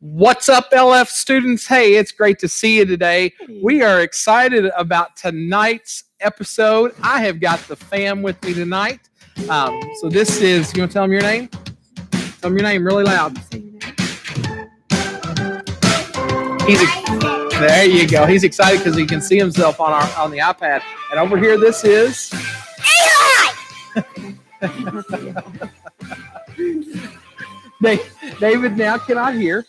What's up, LF students? Hey, it's great to see you today. We are excited about tonight's episode. I have got the fam with me tonight. So this is, you want to tell them your name? Tell them your name really loud. There you go. He's excited because he can see himself on the iPad. And over here, this is David now cannot hear.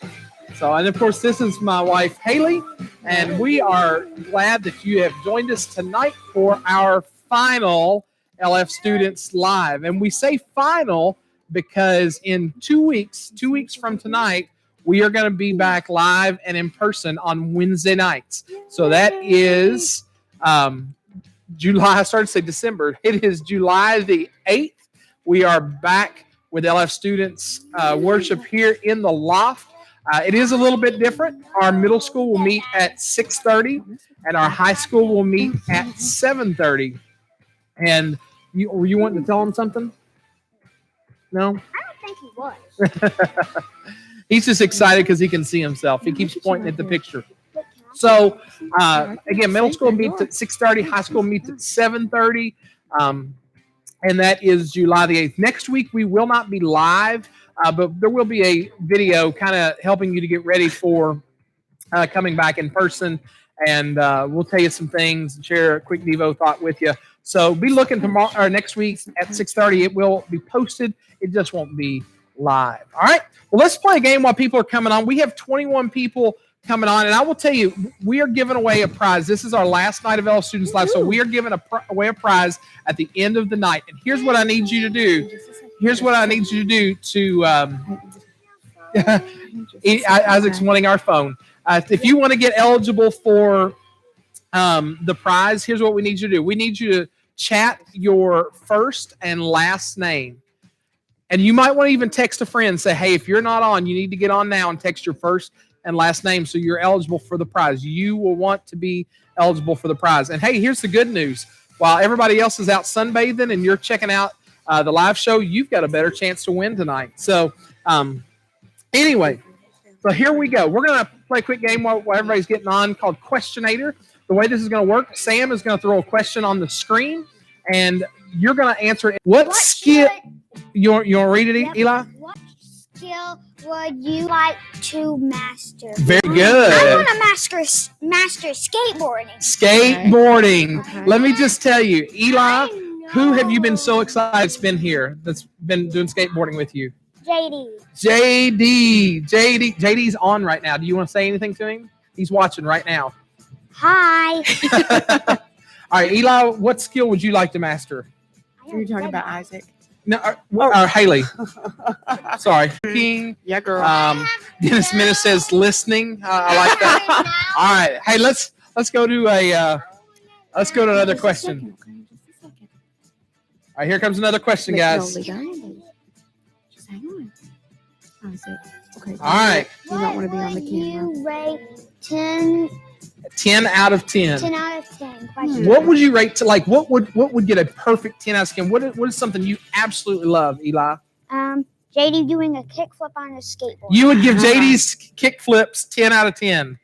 So, and of course, this is my wife, Haley, and we are glad that you have joined us tonight for our final LF Students Live. And we say final because in 2 weeks from tonight, we are going to be back live and in person on Wednesday nights. So that is July, I started to say December. It is July the 8th. We are back with LF Students worship here in the loft. It is a little bit different. Our middle school will meet at 6:30, and our high school will meet at 7:30. And were you wanting to tell him something? No? I don't think he was. He's just excited because he can see himself. He keeps pointing at the picture. So, again, middle school meets at 6:30, high school meets at 7:30, and that is July the 8th. Next week, we will not be live. But there will be a video kind of helping you to get ready for coming back in person. And we'll tell you some things and share a quick Devo thought with you. So be looking tomorrow or next week at 6:30. It will be posted. It just won't be live. All right. Well, let's play a game while people are coming on. We have 21 people coming on. And I will tell you, we are giving away a prize. This is our last night of LF Students Live. So we are giving away a prize at the end of the night. And here's what I need you to do. Here's what I need you to do to Isaac's wanting our phone. If you want to get eligible for the prize, here's what we need you to do. We need you to chat your first and last name. And you might want to even text a friend and say, hey, if you're not on, you need to get on now and text your first and last name so you're eligible for the prize. You will want to be eligible for the prize. And hey, here's the good news. While everybody else is out sunbathing and you're checking out the live show, you've got a better chance to win tonight. So anyway, so here we go. We're going to play a quick game while everybody's getting on called Questionator. The way this is going to work, Sam is going to throw a question on the screen, and you're going to answer it. What skill? You want to read it, Eli? What skill would you like to master? Very good. I want to master skateboarding. Skateboarding. Okay. Let me just tell you, Eli, who have you been so excited to spend here that's been doing skateboarding with you? JD's on right now. Do you want to say anything to him? He's watching right now. Hi. All right, Eli, what skill would you like to master? Are you talking about Isaac? No, Haley. Sorry. King. Yeah, girl. Dennis Menace says listening. I like that. All right. Hey, let's go to another question. All right, here comes another question, guys. Just hang on. Isaac. Okay. All right. You don't want to be on the camera. You rate 10 10 out of 10. 10 out of 10. Question. What would you rate to like? What would get a perfect 10 out of 10? What is something you absolutely love, Eli? JD doing a kickflip on a skateboard. You would give JD's kick flips 10 out of 10.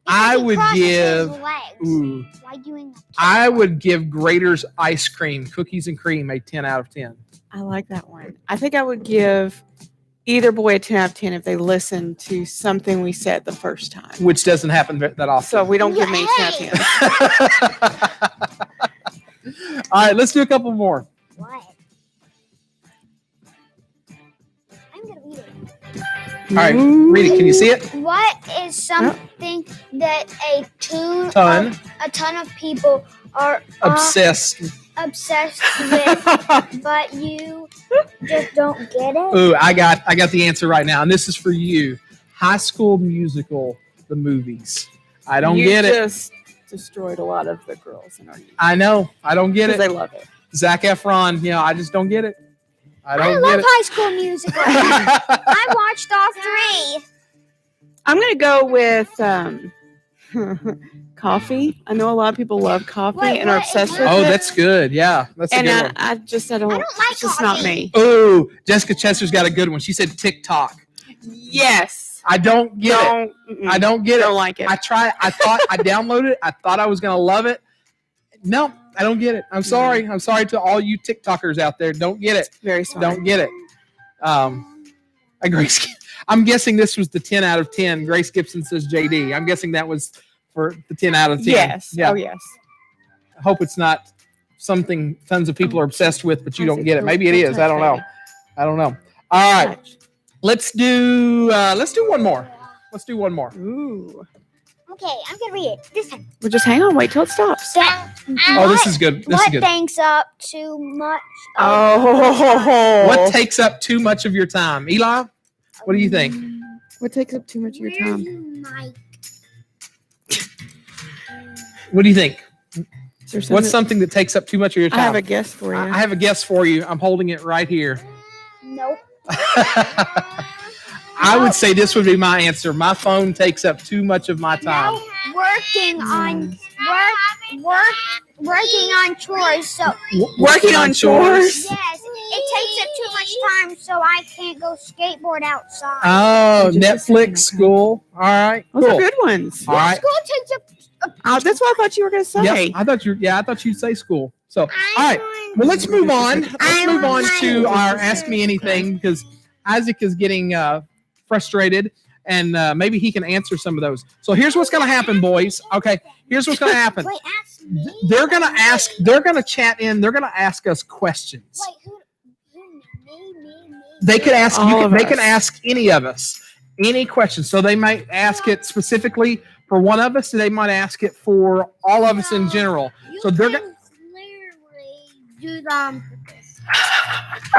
I would give. Ooh, Why doing a I would give Grater's ice cream, cookies and cream, a 10 out of 10. I like that one. I think I would give either boy a 10 out of 10 if they listen to something we said the first time. Which doesn't happen that often. So we don't give me 10 out of 10. All right, let's do a couple more. What? I'm going to read it. All right, read it. Can you see it? What is something that a ton of people are Obsessed. obsessed with, but you just don't get it? Ooh, I got the answer right now, and this is for you. High School Musical, the movies. I don't get it. You just destroyed a lot of the girls in our youth. I know. I don't get Because it. they love it. Zac Efron, I just don't get it. I I don't love get it. High School Musical. I watched all 3. I'm going to go with coffee. I know a lot of people love coffee Wait, and are what is obsessed with that? Oh, it. that's good. Yeah, that's a And good one. I just, I don't I don't like it's just not coffee. me. Oh, Jessica Chester's got a good one. She said TikTok. Yes. I don't get it. I don't get don't it. like it. I tried. I thought I downloaded it. I thought I was going to love it. No, I don't get it. I'm sorry. I'm sorry to all you TikTokers out there. Don't get it. Very sorry. Don't get it. Grace, I'm guessing this was the 10 out of 10. Grace Gibson says JD. I'm guessing that was for the 10 out of 10. Yes. Yeah. Oh, yes. I hope it's not something tons of people are obsessed with, but you don't get it. Maybe it is. I don't know. I don't know. All right. Let's do one more. Let's do one more. Ooh. Okay, I'm going to read it this time. Well, just hang on. Wait till it stops. Oh, this is good. This is What good. thanks up too much? Oh. What takes up too much of your time? Eli, what do you think? What takes up too much of your time? What do you think? Is there What's something that takes up too much of your I have time? a guess for you. I have a guess for you. I'm holding it right here. Nope. I would say this would be my answer. My phone takes up too much of my time. Working on chores. So Working on chores? yes, it takes up too much time. So I can't go skateboard outside. Oh, Just a second, Netflix, okay. school. All right, Those are cool. good ones. All right. School takes up. That's what I thought you were going to say. Yep, I thought you'd say school. So, all right. Well, let's move on. Let's move on to our Ask Me Anything because Isaac is getting frustrated and maybe he can answer some of those. So here's what's going to happen, boys. Okay, here's what's going to happen. Wait, ask me. They're going to chat in. They're going to ask us questions. Wait, who? Me. They could ask All you. of They us. can ask any of us any questions. So they might ask it specifically for one of us. They might ask it for all of us in general. So they're going. clearly do them.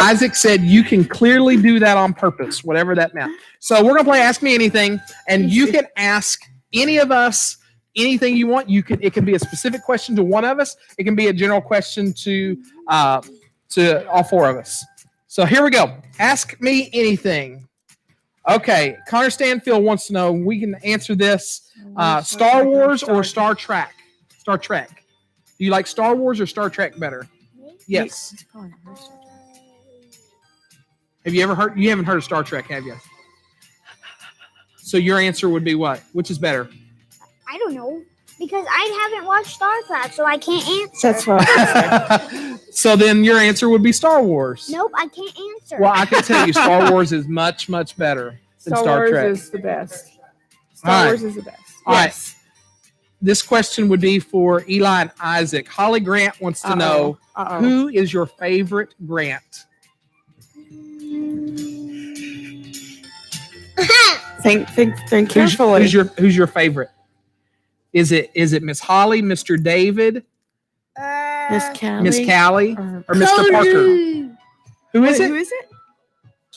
Isaac said you can clearly do that on purpose, whatever that meant. So we're gonna play Ask Me Anything, and you can ask any of us anything you want. It can be a specific question to one of us. It can be a general question to all 4 of us. So here we go. Ask me anything. Okay, Connor Stanfield wants to know. We can answer this: Star Wars or Star Trek? Star Trek. Do you like Star Wars or Star Trek better? Yes. Have you ever heard? You haven't heard of Star Trek, have you? So your answer would be what? Which is better? I don't know because I haven't watched Star Trek, so I can't answer. That's what I was going to say. So then your answer would be Star Wars. Nope, I can't answer. Well, I can tell you, Star Wars is much, much better than Star Wars Trek. is the best. All Star right. Wars is the best. All right. Yes. This question would be for Eli and Isaac. Holly Grant wants to know who is your favorite Grant? Think carefully. Who's your favorite? Is it Miss Holly, Mr. David, Miss Callie. Miss Callie, Or- or Mr. Parker? Who is Wait, Who it? is it?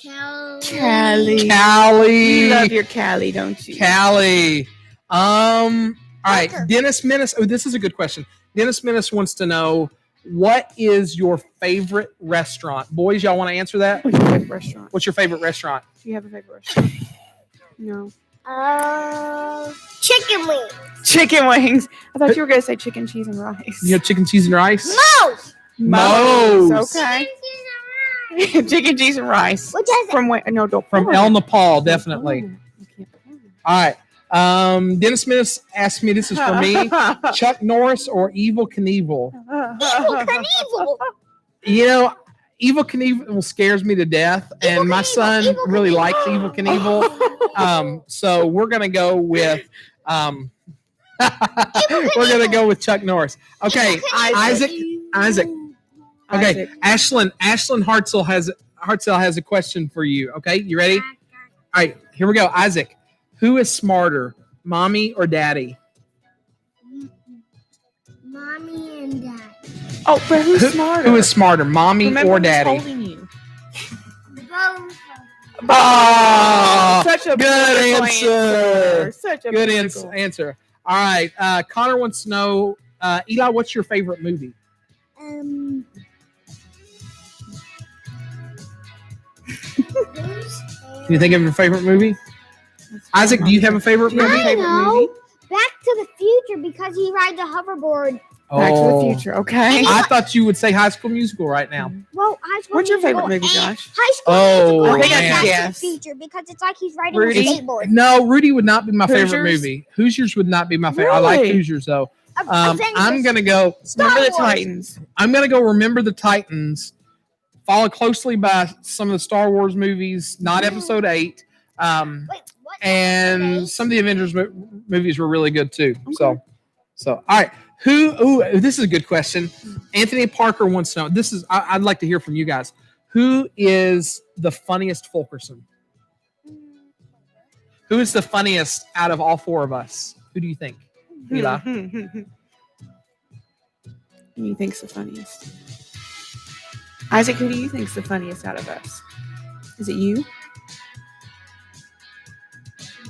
Callie. Callie. Callie. You love your Callie, don't you? Callie. All right. Parker. Dennis Menace. Oh, this is a good question. Dennis Menace wants to know, what is your favorite restaurant? Boys, y'all want to answer that? What's your favorite restaurant? What's your favorite restaurant? Do you have a favorite restaurant? No. Chicken wings. Chicken wings. I thought you were going to say chicken, cheese, and rice. You have chicken, cheese, and rice? Moe's. Moe's. Okay. Chicken, cheese, and rice. Which is From where? No, don't. From El Nepal, definitely. Oh, you can't- All right. Dennis Menace asked me, this is for me, Chuck Norris or Evil Knievel? Evil Knievel. You know, Evil Knievel scares me to death, and my Knievel, son Evil really Knievel. likes Evil Knievel. So we're gonna go with we're gonna go with Chuck Norris. Okay, Isaac. Okay, Ashlyn Hartzell has a question for you. Okay, you ready? All right, here we go. Isaac, who is smarter, mommy or daddy? Mommy and Dad. Oh, but who's smarter? Who is smarter, mommy Remember or who's daddy? holding you. Both. Oh, Such a good beautiful answer. Such a Good beautiful- answer. All right, Connor wants to know, Eli, what's your favorite movie? Can you think of your favorite movie? Isaac, do you have a favorite Do you have a movie? I favorite know. movie? Back to the Future because he rides a hoverboard. Back to the Oh, Future. Okay. I thought you would say High School Musical right now. Well, High School What's your favorite Musical movie, and Josh? High School Oh, Musical I think and I Back can to guess. the Future because it's like he's riding Rudy? a skateboard. No, Rudy would not be my favorite Hoosiers? movie. Hoosiers would not be my favorite. I like Really? Hoosiers though. Avengers. I'm gonna go. Remember the Wars. Titans. I'm gonna go. Remember the Titans. Followed closely by some of the Star Wars movies, not Episode 8. Wait, what? And some of the Avengers movies were really good too. Okay. So all right. Ooh, this is a good question. Anthony Parker wants to know. I'd like to hear from you guys. Who is the funniest Fulkerson? Who is the funniest out of all four of us? Who do you think? Eli? Who do you think's the funniest? Isaac, who do you think's the funniest out of us? Is it you?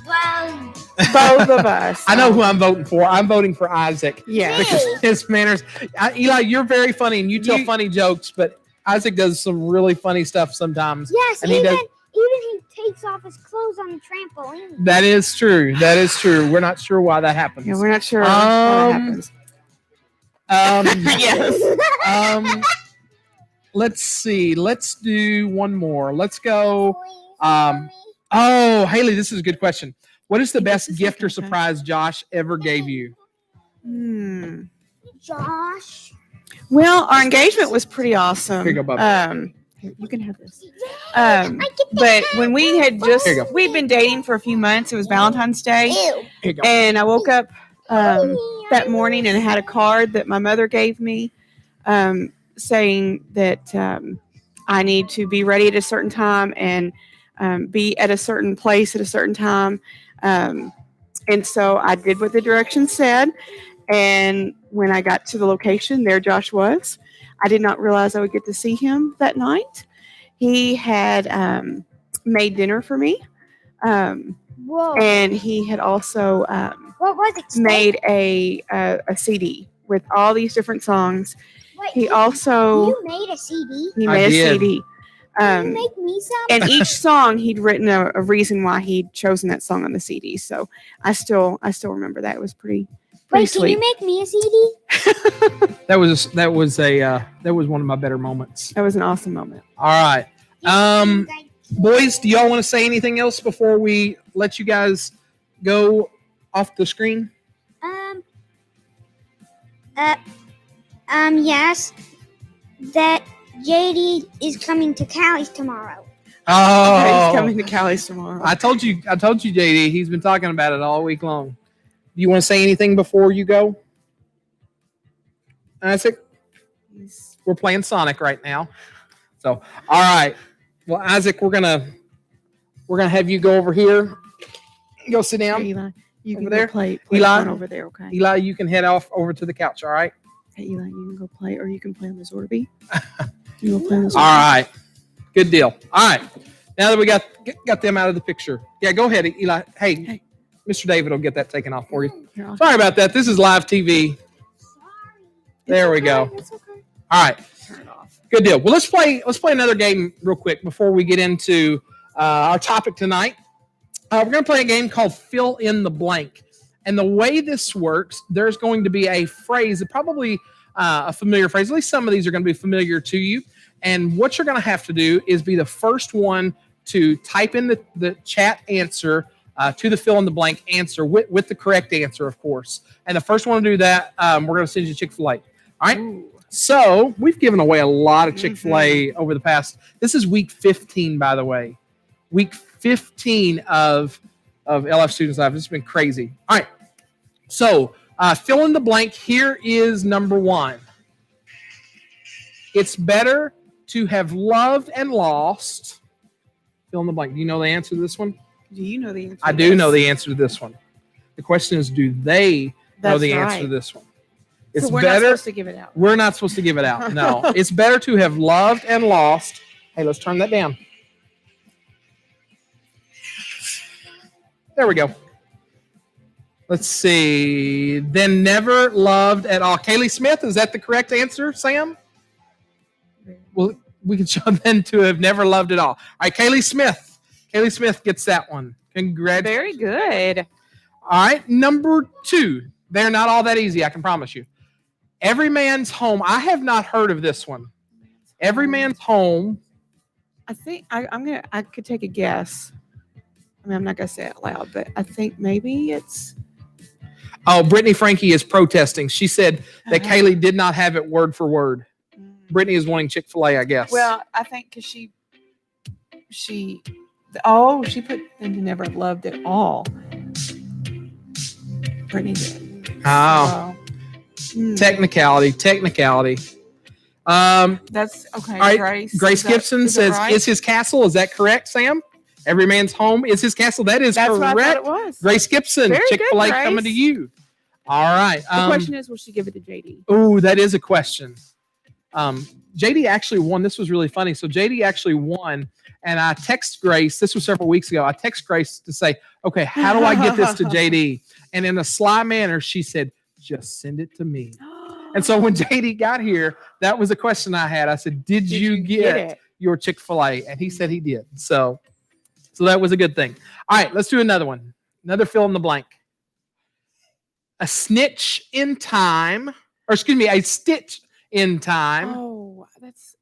Well, Both of us. I know who I'm voting for. I'm voting for Isaac. Yeah. Because his manners. Eli, you're very funny and you tell funny jokes, but Isaac does some really funny stuff sometimes. yes, And he even does- he takes off his clothes on the trampoline. That is true. That is true. We're not sure why that happens. Yeah, we're not sure what happens. Yes. Let's see. Let's do one more. Let's go. Oh, Haley, this is a good question. What is the This best is gift or okay. surprise Josh ever gave you? Josh. Well, our engagement was pretty awesome. Here you go, Bubba. Here, you can have this. I get But when we had just Here you go. we'd been dating for a few months, it was Valentine's Day, Ew. Here you go. and I woke up that morning and had a card that my mother gave me, saying that I need to be ready at a certain time and be at a certain place at a certain time. And so I did what the directions said. And when I got to the location, there Josh was. I did not realize I would get to see him that night. He had made dinner for me. Whoa. And he had also What was it? made a CD with all these different songs. Wait, He also you made a CD. he I made a did. CD. Can you make me some? And each song he'd written a reason why he'd chosen that song on the CD. So I still remember that. It was pretty Wait, can sweet. you make me a CD? That was one of my better moments. That was an awesome moment. All right. Boys, do y'all want to say anything else before we let you guys go off the screen? Yes. That JD is coming to Cali's tomorrow. Oh, He's coming to Cali's tomorrow. I told you, JD. He's been talking about it all week long. Do you want to say anything before you go? Isaac, we're playing Sonic right now. So, all right. Well, Isaac, we're gonna have you go over here. Go sit Here, down. Eli. You over can there? go play Eli? one over there, okay? Eli, you can head off over to the couch. All right. Hey, Eli, you can go play, or you can play on the Zorby. You go play on the Zorby. All right. Good deal. All right. Now that we got them out of the picture. Yeah, go ahead, Eli. Hey, Mr. David will get that taken off for you. Here, Sorry about that. This is live TV. There we go. It's okay. All right. Turn it off. Good deal. Well, let's play another game real quick before we get into our topic tonight. We're going to play a game called Fill in the Blank. And the way this works, there's going to be a phrase, probably a familiar phrase. At least some of these are going to be familiar to you. And what you're going to have to do is be the first one to type in the chat answer to the fill in the blank answer with the correct answer, of course. And the first one to do that, we're going to send you Chick-fil-A. All right. Ooh. So we've given away a lot of Chick-fil-A over the past. This is week 15, by the way. Week 15 of LF Students Live. It's been crazy. All right. So fill in the blank. Here is number one. It's better to have loved and lost. Fill in the blank. Do you know the answer to this one? Do you know the answer? I do know the answer to this one. The question is, do they know the answer to this one? It's so we're better. not supposed to give it out. We're not supposed to give it out. No. It's better to have loved and lost. Hey, let's turn that down. There we go. Let's see. Then never loved at all. Kaylee Smith, is that the correct answer, Sam? Well, we can show them to have never loved at all. All right, Kaylee Smith. Kaylee Smith gets that one. Congratulations. Very good. All right, number two. They're not all that easy, I can promise you. Every Man's Home. I have not heard of this one. Every Man's Home. I think I could take a guess. I mean, I'm not gonna say it out loud, but I think maybe it's. Oh, Brittany Frankie is protesting. She said that Kaylee did not have it word for word. Brittany is wanting Chick-fil-A, I guess. Well, I think because she put them to never loved at all. Brittany did. Oh. Technicality. That's okay. All right. Grace Gibson says, right? Is his castle? Is that correct, Sam? Every Man's Home is his castle. That's correct. What I thought it was. Grace Gibson, Very Chick-fil-A good, coming to you. All right. The question is, will she give it to JD? Oh, that is a question. JD actually won. This was really funny. So JD actually won, and I text Grace. This was several weeks ago. I text Grace to say, okay, how do I get this to JD? And in a sly manner, she said, just send it to me. And so when JD got here, that was a question I had. I said, did you get your Chick-fil-A? And he said he did. So that was a good thing. All right, let's do another one. Another fill in the blank. A snitch in time, or excuse me, a stitch in time. Oh, that's.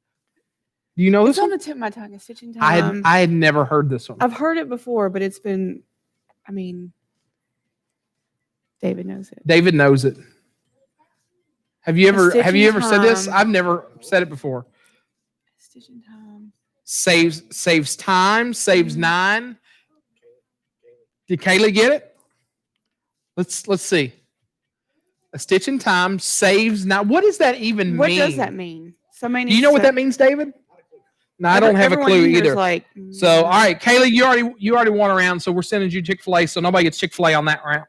Do you know this It's on one? the tip of my tongue. A stitch in time. I had never heard this one. I've heard it before, but it's been. I mean, David knows it. David knows it. Have you ever said this? time. I've never said it before. Stitch in time. Saves time, saves 9. Did Kaylee get it? Let's see. A stitch in time saves 9. What does that even mean? What does that mean? Do you know what that means, David? No, I don't have a clue either. So, all right, Kaylee, you already won a round, so we're sending you Chick-fil-A, so nobody gets Chick-fil-A on that round.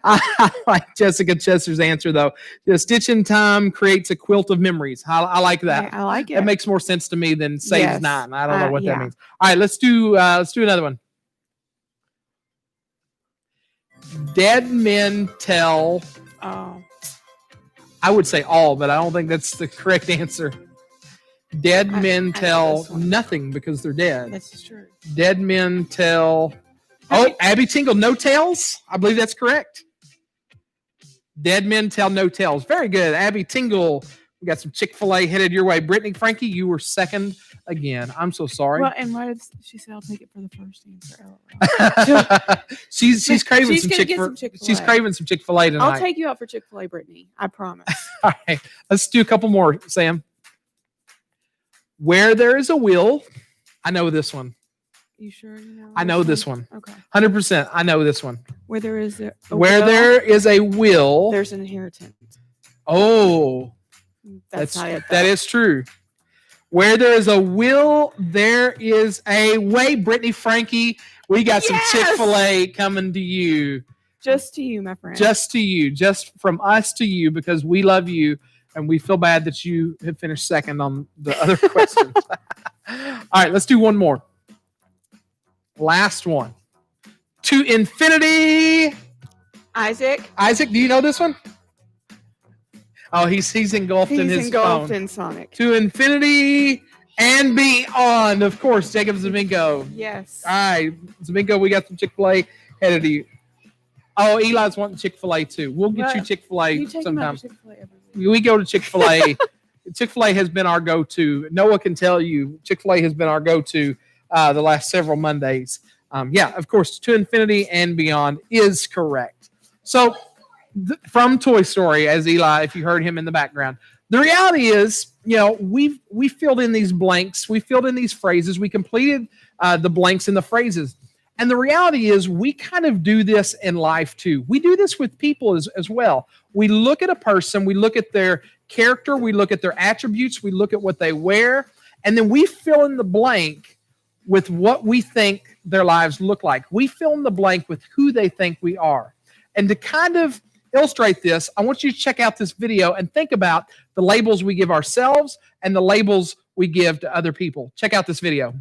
I like Jessica Chester's answer, though. The stitch in time creates a quilt of memories. I like that. I like it. That makes more sense to me than saves 9. I don't know what that yeah. means. All right, let's do another one. Dead men tell. Oh. I would say all, but I don't think that's the correct answer. Dead men tell nothing because they're dead. That's true. Dead men tell. Oh, Abby Tingle, no tales? I believe that's correct. Dead men tell no tales. Very good. Abby Tingle, we got some Chick-fil-A headed your way. Brittany Frankie, you were second again. I'm so sorry. Well, and why did she say I'll take it for the first answer? she's craving some Chick-fil-A. She's craving some Chick-fil-A tonight. I'll take you out for Chick-fil-A, Brittany. I promise. All right. Let's do a couple more, Sam. Where there is a will, I know this one. You sure you know? I know this one. Okay. 100%. I know this one. Where there is a there is a will, there's an inheritance. Oh, That's not it. That is true. Where there is a will, there is a way. Brittany Frankie We got some Yes! Chick-fil-A coming to you. Just to you, my friend. Just to you. Just from us to you, because we love you and we feel bad that you have finished second on the other questions. All right, let's do one more. Last one. To infinity. Isaac. Isaac, do you know this one? Oh, he's engulfed in his engulfed phone. in Sonic. To infinity and beyond. Of course, Jacob Zamingo. Yes. All right, Zamingo, we got some Chick-fil-A headed to you. Oh, Eli's wanting Chick-fil-A too. We'll get you Chick-fil-A You take him out sometime. to Chick-fil-A every week. We go to Chick-fil-A. Chick-fil-A has been our go-to. Noah can tell you Chick-fil-A has been our go-to the last several Mondays. Yeah, of course, to infinity and beyond is correct. So from Toy Story, as Eli, if you heard him in the background, the reality is, we filled in these blanks. We filled in these phrases. We completed the blanks in the phrases. And the reality is we kind of do this in life too. We do this with people as well. We look at a person, we look at their character, we look at their attributes, we look at what they wear, and then we fill in the blank with what we think their lives look like. We fill in the blank with who they think we are. And to kind of illustrate this, I want you to check out this video and think about the labels we give ourselves and the labels we give to other people. Check out this video.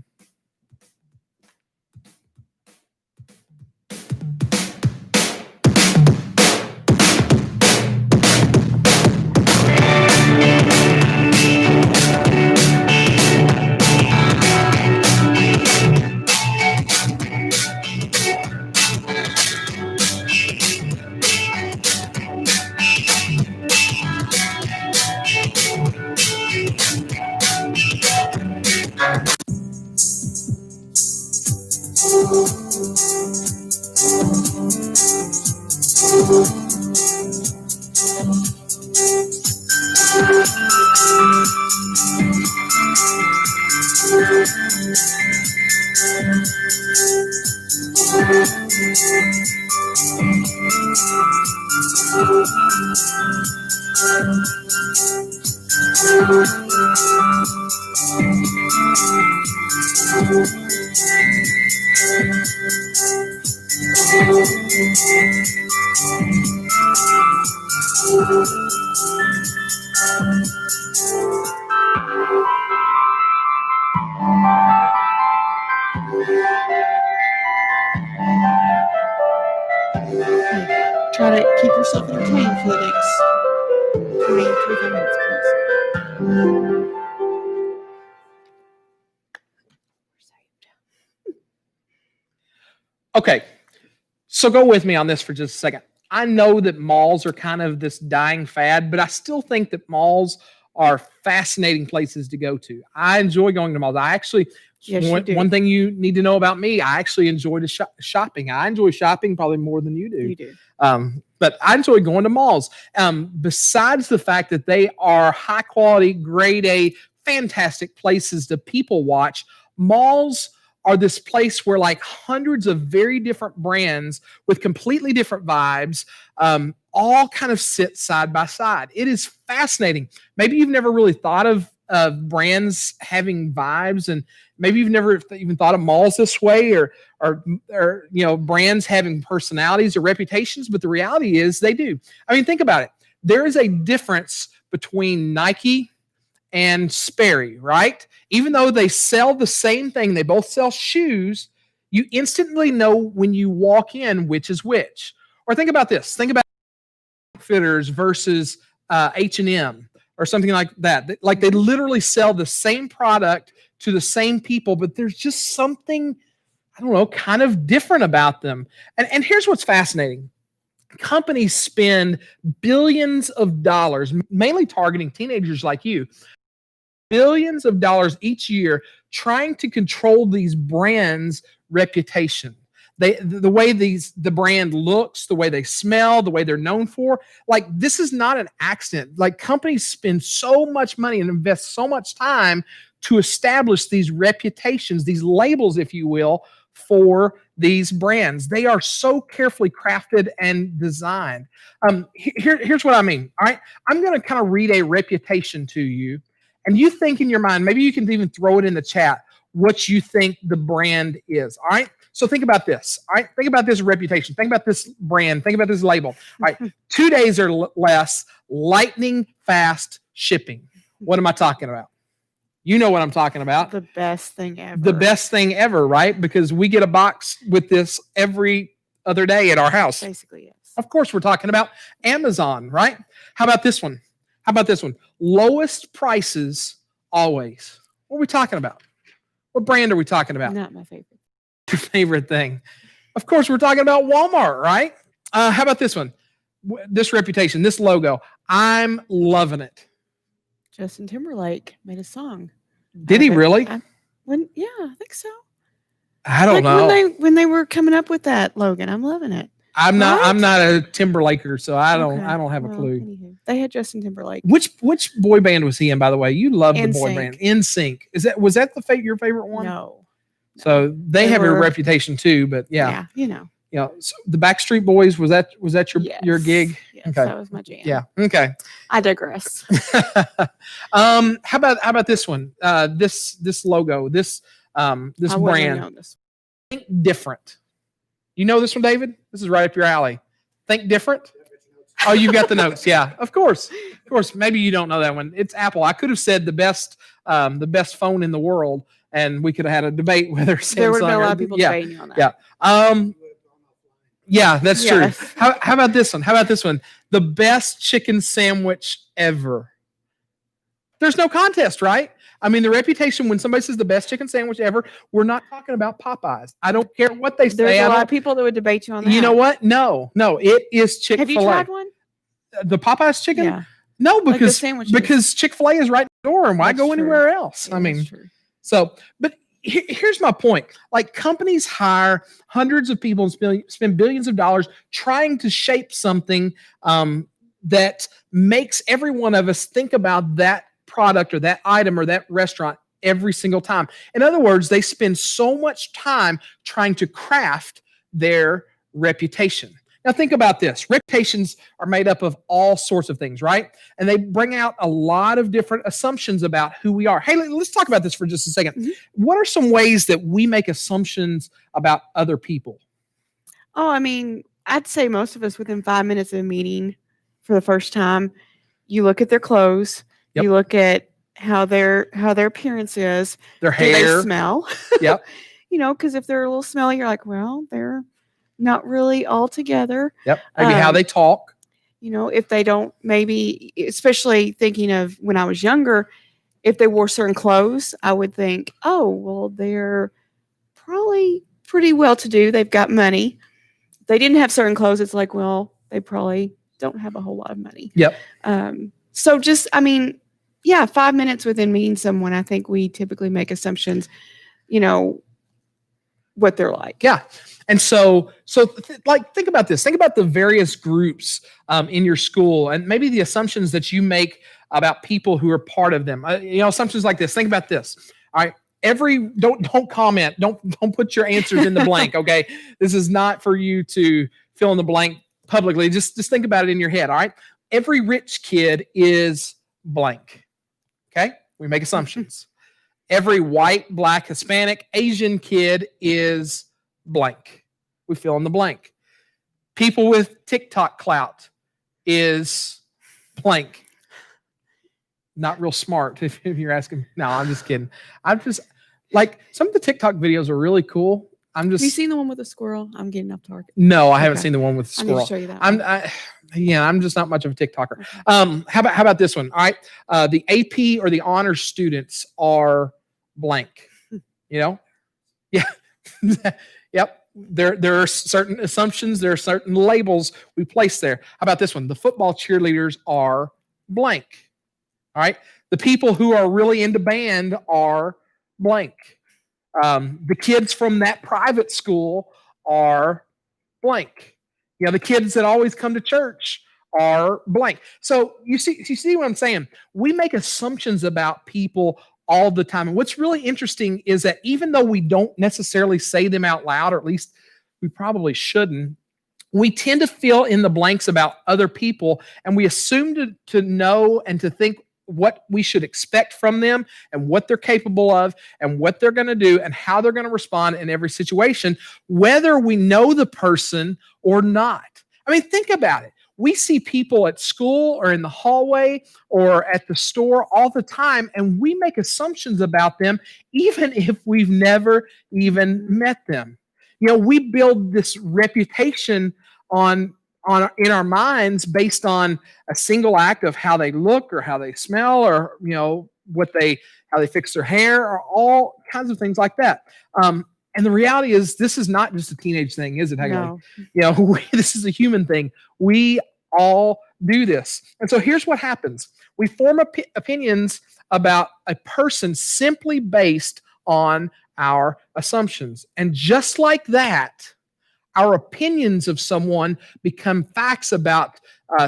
Try to keep yourself entertained for the next 25 minutes, please. Okay, so go with me on this for just a second. I know that malls are kind of this dying fad, but I still think that malls are fascinating places to go to. I enjoy going to malls. I actually, Yes, you do. one thing you need to know about me, I actually enjoy shopping. I enjoy shopping probably more than you do. You do. But I enjoy going to malls. Besides the fact that they are high quality, grade A, fantastic places to people watch, malls are this place where like hundreds of very different brands with completely different vibes all kind of sit side by side. It is fascinating. Maybe you've never really thought of brands having vibes, and maybe you've never even thought of malls this way, or brands having personalities or reputations, but the reality is they do. I mean, think about it. There is a difference between Nike and Sperry, right? Even though they sell the same thing, they both sell shoes, you instantly know when you walk in which is which. Or think about this. Think about Fitters versus H&M or something like that. Like they literally sell the same product to the same people, but there's just something, I don't know, kind of different about them. And here's what's fascinating. Companies spend billions of dollars, mainly targeting teenagers like you, billions of dollars each year trying to control these brands' reputation. The way the brand looks, the way they smell, the way they're known for, like this is not an accident. Like companies spend so much money and invest so much time to establish these reputations, these labels, if you will, for these brands. They are so carefully crafted and designed. Here's what I mean. All right, I'm going to kind of read a reputation to you, and you think in your mind, maybe you can even throw it in the chat, what you think the brand is. All right. So think about this. All right. Think about this reputation. Think about this brand. Think about this label. All right. 2 days or less, lightning fast shipping. What am I talking about? You know what I'm talking about. The best thing ever. The best thing ever, right? Because we get a box with this every other day at our house. Basically, yes. Of course, we're talking about Amazon, right? How about this one? Lowest prices always. What are we talking about? What brand are we talking about? Not my favorite. Your favorite thing. Of course, we're talking about Walmart, right? How about this one? This reputation, this logo. I'm loving it. Justin Timberlake made a song. Did he really? Yeah, I think so. I don't know. When they were coming up with that, Logan, I'm loving it. I'm not a Timberlaker, so I don't have a Well, clue. anywho, they had Justin Timberlake. Which boy band was he in, by the way? You love the boy NSYNC. band. NSYNC. Was that your favorite one? No. So they have a were- reputation too, but yeah. So the Backstreet Boys, was that your gig? Yes, Okay. that was my jam. Yeah. Okay. I digress. How about this one? This logo, this I wouldn't have brand. known this. Think different. You know this one, David? This is right up your alley. Think different. Oh, you've got the notes. Yeah, of course. Maybe you don't know that one. It's Apple. I could have said the best phone in the world, and we could have had a debate whether Samsung. There would have been a lot or- of people yeah, debating on that. yeah. Yeah, that's Yes. true. How about this one? The best chicken sandwich ever. There's no contest, right? I mean, the reputation when somebody says the best chicken sandwich ever, we're not talking about Popeyes. I don't care what they say. There's a lot of people that would debate you on that. You know what? No, it is Chick-fil-A. Have you tried one? The Popeyes chicken? Yeah. No, Like the because sandwiches. Chick-fil-A is right next door, and why That's go true. anywhere else? Yeah, I mean, that's true. so, but here's my point. Like, companies hire hundreds of people and spend billions of dollars trying to shape something that makes every one of us think about that product or that item or that restaurant every single time. In other words, they spend so much time trying to craft their reputation. Now think about this. Reputations are made up of all sorts of things, right? And they bring out a lot of different assumptions about who we are. Hey, let's talk about this for just a second. Mhm. What are some ways that we make assumptions about other people? Oh, I mean, I'd say most of us within 5 minutes of a meeting for the first time, you look at their clothes, Yep. you look at how their appearance is. Their Do they hair. smell? Yep. Because if they're a little smelly, you're like, well, they're not really all together. Yep. Maybe how they talk. If they don't, maybe, especially thinking of when I was younger, if they wore certain clothes, I would think, oh, well, they're probably pretty well to do. They've got money. If they didn't have certain clothes, it's like, well, they probably don't have a whole lot of money. Yep. So just, 5 minutes within meeting someone, I think we typically make assumptions, what they're like. Yeah. And so think about this. Think about the various groups in your school and maybe the assumptions that you make about people who are part of them. Assumptions like this. Think about this. All right. Don't comment. Don't put your answers in the blank. Okay. This is not for you to fill in the blank publicly. Just think about it in your head. All right. Every rich kid is blank. Okay. We make assumptions. Every white, black, Hispanic, Asian kid is blank. We fill in the blank. People with TikTok clout is blank. Not real smart, if you're asking. No, I'm just kidding. I'm just like, some of the TikTok videos are really cool. Have you seen the one with the squirrel? I'm getting off target. No, I haven't Okay. seen the one with the I need to squirrel. show you that. I'm just not much of a TikToker. How about this one? All right. The AP or the honors students are blank. Yeah. Yep. There are certain assumptions. There are certain labels we place there. How about this one? The football cheerleaders are blank. All right. The people who are really into band are blank. The kids from that private school are blank. The kids that always come to church are blank. So you see what I'm saying? We make assumptions about people all the time. And what's really interesting is that even though we don't necessarily say them out loud, or at least we probably shouldn't, we tend to fill in the blanks about other people, and we assume to know and to think what we should expect from them and what they're capable of and what they're going to do and how they're going to respond in every situation, whether we know the person or not. I mean, think about it. We see people at school or in the hallway or at the store all the time, and we make assumptions about them even if we've never even met them. We build this reputation in our minds based on a single act of how they look or how they smell or how they fix their hair or all kinds of things like that. And the reality is, this is not just a teenage thing, is it? No. This is a human thing. We all do this. And so here's what happens. We form opinions about a person simply based on our assumptions. And just like that, our opinions of someone become facts about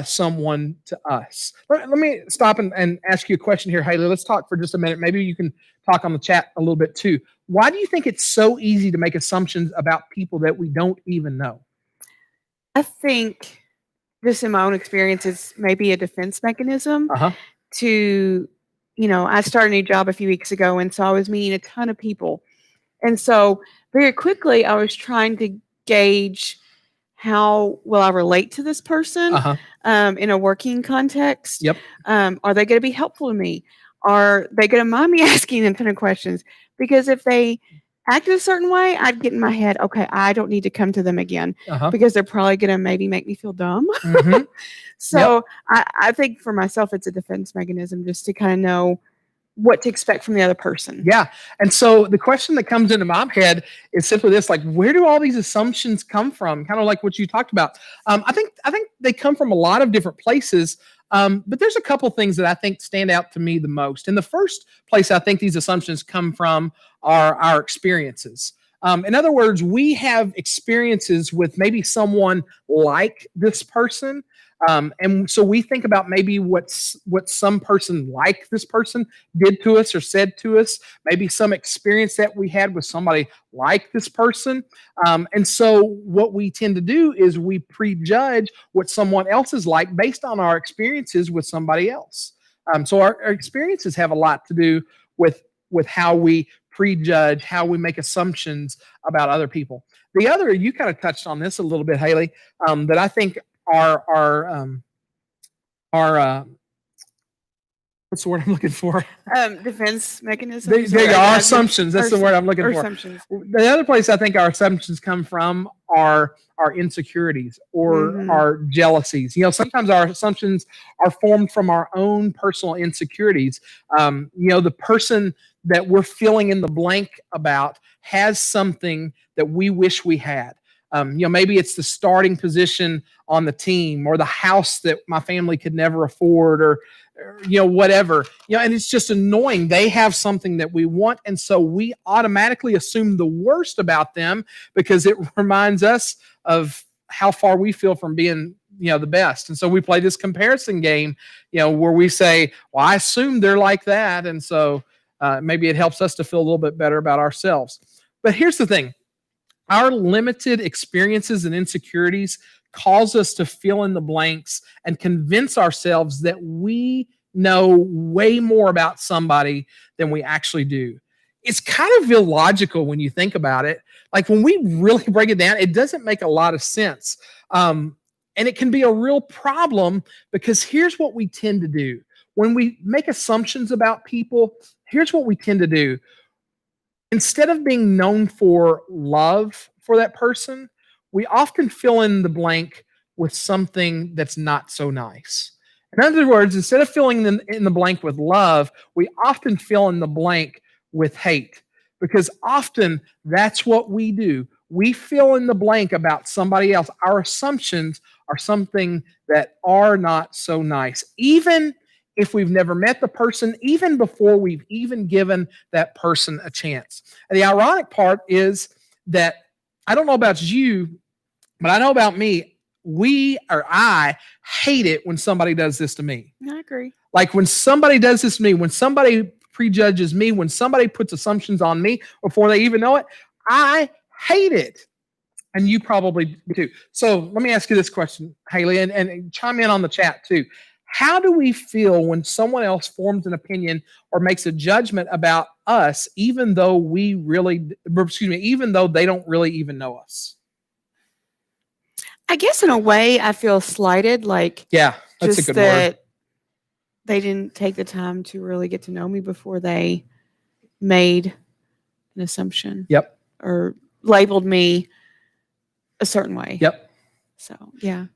someone to us. Let me stop and ask you a question here, Haley. Let's talk for just a minute. Maybe you can talk on the chat a little bit too. Why do you think it's so easy to make assumptions about people that we don't even know? I think, just in my own experience, it's maybe a defense mechanism to, I started a new job a few weeks ago, and so I was meeting a ton of people. And so very quickly, I was trying to gauge how will I relate to this person in a working context. Yep. Are they going to be helpful to me? Are they going to mind me asking them a ton of questions? Because if they acted a certain way, I'd get in my head, okay, I don't need to come to them again because they're probably going to maybe make me feel dumb. So I think for myself, it's a defense mechanism just to kind of know what to expect from the other person. Yeah. And so the question that comes into my head is simply this, like, where do all these assumptions come from? Kind of like what you talked about. I think they come from a lot of different places. But there's a couple things that I think stand out to me the most. And the first place I think these assumptions come from are our experiences. In other words, we have experiences with maybe someone like this person. And so we think about maybe what some person like this person did to us or said to us, maybe some experience that we had with somebody like this person. And so what we tend to do is we prejudge what someone else is like based on our experiences with somebody else. So our experiences have a lot to do with how we prejudge, how we make assumptions about other people. The other, you kind of touched on this a little bit, Haley, that I think are what's the word I'm looking for? Defense mechanisms. They are assumptions. That's the word I'm looking for. Assumptions. The other place I think our assumptions come from are our insecurities or our jealousies. Sometimes our assumptions are formed from our own personal insecurities. The person that we're filling in the blank about has something that we wish we had. Maybe it's the starting position on the team or the house that my family could never afford or whatever. And it's just annoying. They have something that we want. And so we automatically assume the worst about them because it reminds us of how far we feel from being, the best. And so we play this comparison game, where we say, well, I assume they're like that. And so maybe it helps us to feel a little bit better about ourselves. But here's the thing. Our limited experiences and insecurities cause us to fill in the blanks and convince ourselves that we know way more about somebody than we actually do. It's kind of illogical when you think about it. Like when we really break it down, it doesn't make a lot of sense. And it can be a real problem because here's what we tend to do. When we make assumptions about people, here's what we tend to do. Instead of being known for love for that person, we often fill in the blank with something that's not so nice. In other words, instead of filling in the blank with love, we often fill in the blank with hate, because often that's what we do. We fill in the blank about somebody else. Our assumptions are something that are not so nice, even if we've never met the person, even before we've even given that person a chance. And the ironic part is that I don't know about you, but I know about me. I hate it when somebody does this to me. I agree. Like when somebody does this to me, when somebody prejudges me, when somebody puts assumptions on me before they even know it, I hate it. And you probably do. So let me ask you this question, Haley, and chime in on the chat too. How do we feel when someone else forms an opinion or makes a judgment about us, even though even though they don't really even know us? I guess in a way I feel slighted, like Yeah, that's just a good word. that they didn't take the time to really get to know me before they made an assumption. Yep. Or labeled me a certain way. Yep. So, yeah.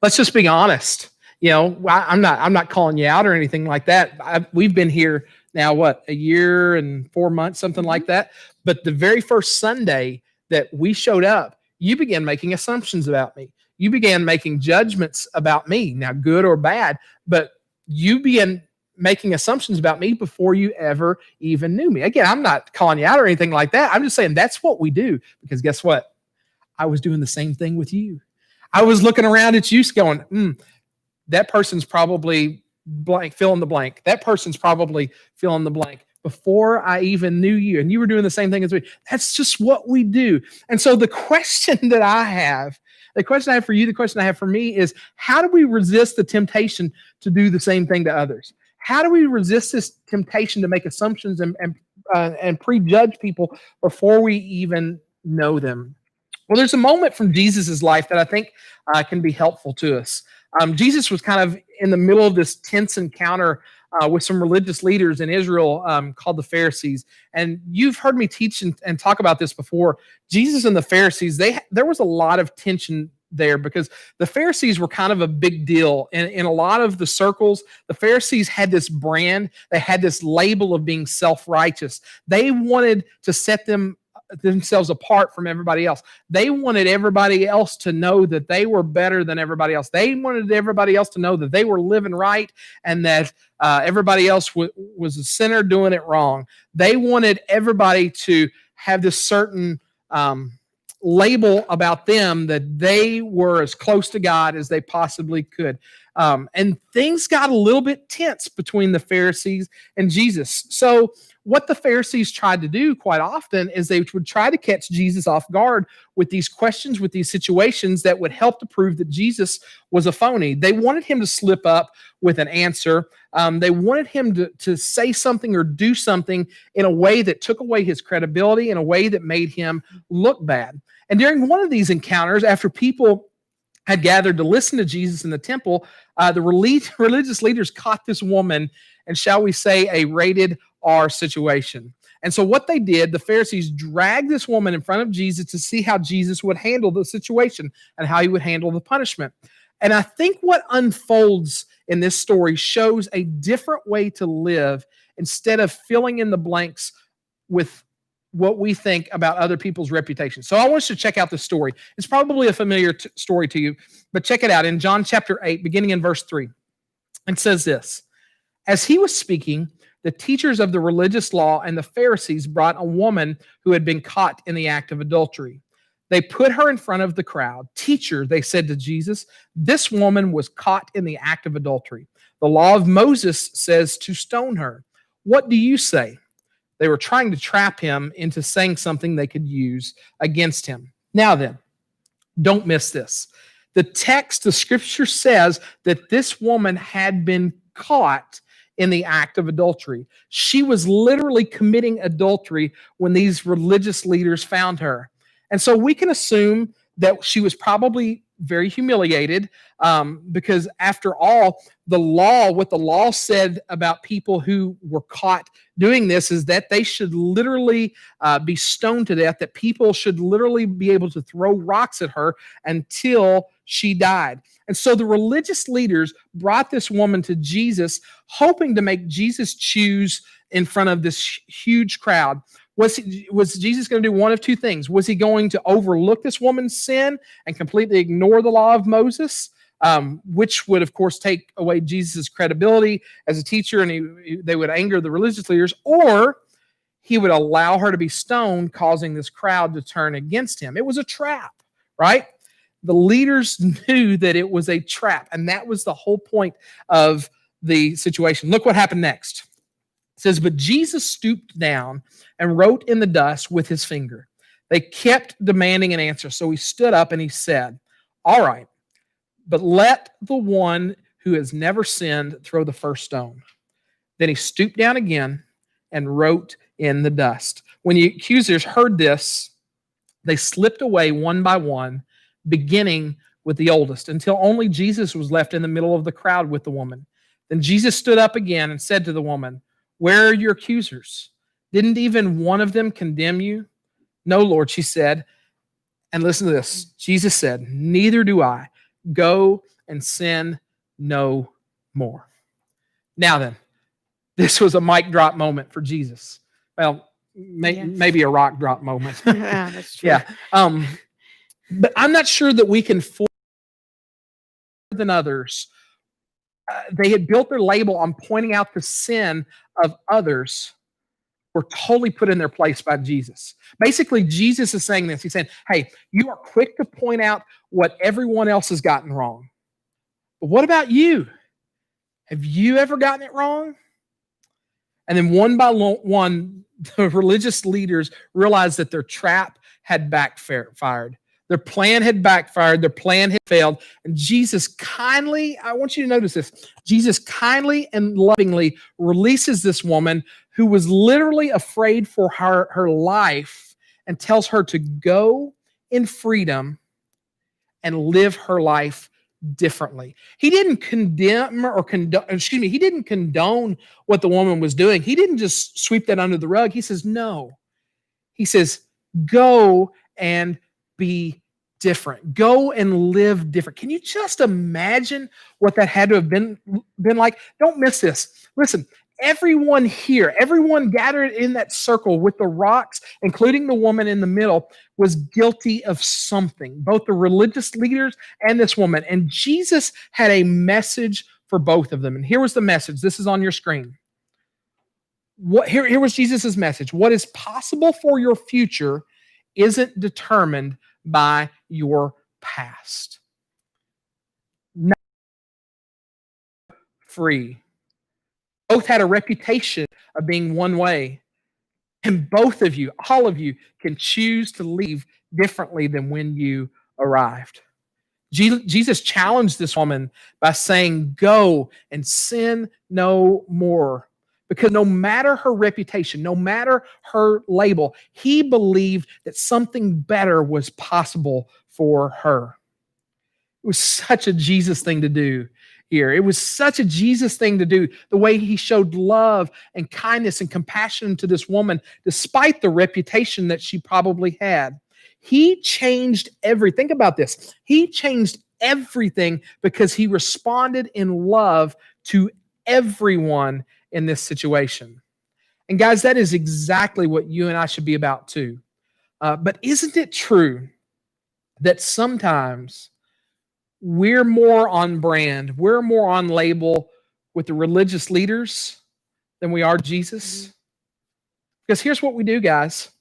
Let's just be honest. I'm not calling you out or anything like that. We've been here now, what, a year and 4 months, something like that. But the very first Sunday that we showed up, you began making assumptions about me. You began making judgments about me, now good or bad, but you began making assumptions about me before you ever even knew me. Again, I'm not calling you out or anything like that. I'm just saying that's what we do, because guess what? I was doing the same thing with you. I was looking around at you going, that person's probably blank, fill in the blank. That person's probably fill in the blank before I even knew you. And you were doing the same thing as me. That's just what we do. And so the question I have for you, the question I have for me is, how do we resist the temptation to do the same thing to others? How do we resist this temptation to make assumptions and prejudge people before we even know them? Well, there's a moment from Jesus's life that I think can be helpful to us. Jesus was kind of in the middle of this tense encounter with some religious leaders in Israel called the Pharisees. And you've heard me teach and talk about this before. Jesus and the Pharisees, there was a lot of tension there, because the Pharisees were kind of a big deal. In a lot of the circles, the Pharisees had this brand, they had this label of being self-righteous. They wanted to set themselves apart from everybody else. They wanted everybody else to know that they were better than everybody else. They wanted everybody else to know that they were living right and that everybody else was a sinner doing it wrong. They wanted everybody to have this certain label about them, that they were as close to God as they possibly could. And things got a little bit tense between the Pharisees and Jesus. So what the Pharisees tried to do quite often is they would try to catch Jesus off guard with these questions, with these situations that would help to prove that Jesus was a phony. They wanted him to slip up with an answer. They wanted him to say something or do something in a way that took away his credibility, in a way that made him look bad. And during one of these encounters, after people had gathered to listen to Jesus in the temple, the religious leaders caught this woman in, shall we say, a rated R situation. And so what they did, the Pharisees dragged this woman in front of Jesus to see how Jesus would handle the situation and how he would handle the punishment. And I think what unfolds in this story shows a different way to live instead of filling in the blanks with what we think about other people's reputation. So I want you to check out this story. It's probably a familiar story to you, but check it out. In John chapter 8, beginning in verse 3, it says this: as he was speaking, the teachers of the religious law and the Pharisees brought a woman who had been caught in the act of adultery. They put her in front of the crowd. Teacher, they said to Jesus, this woman was caught in the act of adultery. The law of Moses says to stone her. What do you say? They were trying to trap him into saying something they could use against him. Now then, don't miss this. The text, the scripture says that this woman had been caught in the act of adultery. She was literally committing adultery when these religious leaders found her. And so we can assume that she was probably very humiliated because after all, what the law said about people who were caught doing this is that they should literally be stoned to death, that people should literally be able to throw rocks at her until she died. And so the religious leaders brought this woman to Jesus, hoping to make Jesus choose in front of this huge crowd. Was Jesus going to do one of two things? Was he going to overlook this woman's sin and completely ignore the law of Moses, which would, of course, take away Jesus' credibility as a teacher, and they would anger the religious leaders, or he would allow her to be stoned, causing this crowd to turn against him? It was a trap, right? The leaders knew that it was a trap, and that was the whole point of the situation. Look what happened next. It says, but Jesus stooped down and wrote in the dust with his finger. They kept demanding an answer. So he stood up and he said, all right, but let the one who has never sinned, throw the first stone." Then he stooped down again and wrote in the dust. When the accusers heard this, they slipped away one by one, beginning with the oldest, until only Jesus was left in the middle of the crowd with the woman. Then Jesus stood up again and said to the woman, "Where are your accusers? Didn't even one of them condemn you?" "No, Lord," she said. And listen to this. Jesus said, "Neither do I. Go and sin no more." Now then, this was a mic drop moment for Jesus. Well, Yes. maybe a rock drop moment. Yeah, that's true. Yeah. But I'm not sure that we can more than others. They had built their label on pointing out the sin of others, were totally put in their place by Jesus. Basically, Jesus is saying this. He's saying, hey, you are quick to point out what everyone else has gotten wrong. But what about you? Have you ever gotten it wrong? And then one by one, the religious leaders realized that their trap had backfired. Their plan had backfired. Their plan had failed. And Jesus kindly, I want you to notice this, Jesus kindly and lovingly releases this woman who was literally afraid for her life and tells her to go in freedom and live her life differently. He didn't condemn or he didn't condone what the woman was doing. He didn't just sweep that under the rug. He says, no. He says, go and be different. Go and live different. Can you just imagine what that had to have been like? Don't miss this. Listen, everyone here, everyone gathered in that circle with the rocks, including the woman in the middle, was guilty of something, both the religious leaders and this woman. And Jesus had a message for both of them. And here was the message. This is on your screen. Here was Jesus' message. What is possible for your future isn't determined by your past. Not free. Both had a reputation of being one way. And both of you, all of you, can choose to leave differently than when you arrived. Jesus challenged this woman by saying, go and sin no more. Because no matter her reputation, no matter her label, he believed that something better was possible for her. It was such a Jesus thing to do here. It was such a Jesus thing to do, the way he showed love and kindness and compassion to this woman, despite the reputation that she probably had. He changed everything. Think about this. He changed everything because he responded in love to everyone in this situation. And guys, that is exactly what you and I should be about too. But isn't it true that sometimes we're more on brand, we're more on label with the religious leaders than we are Jesus? Because here's what we do, guys.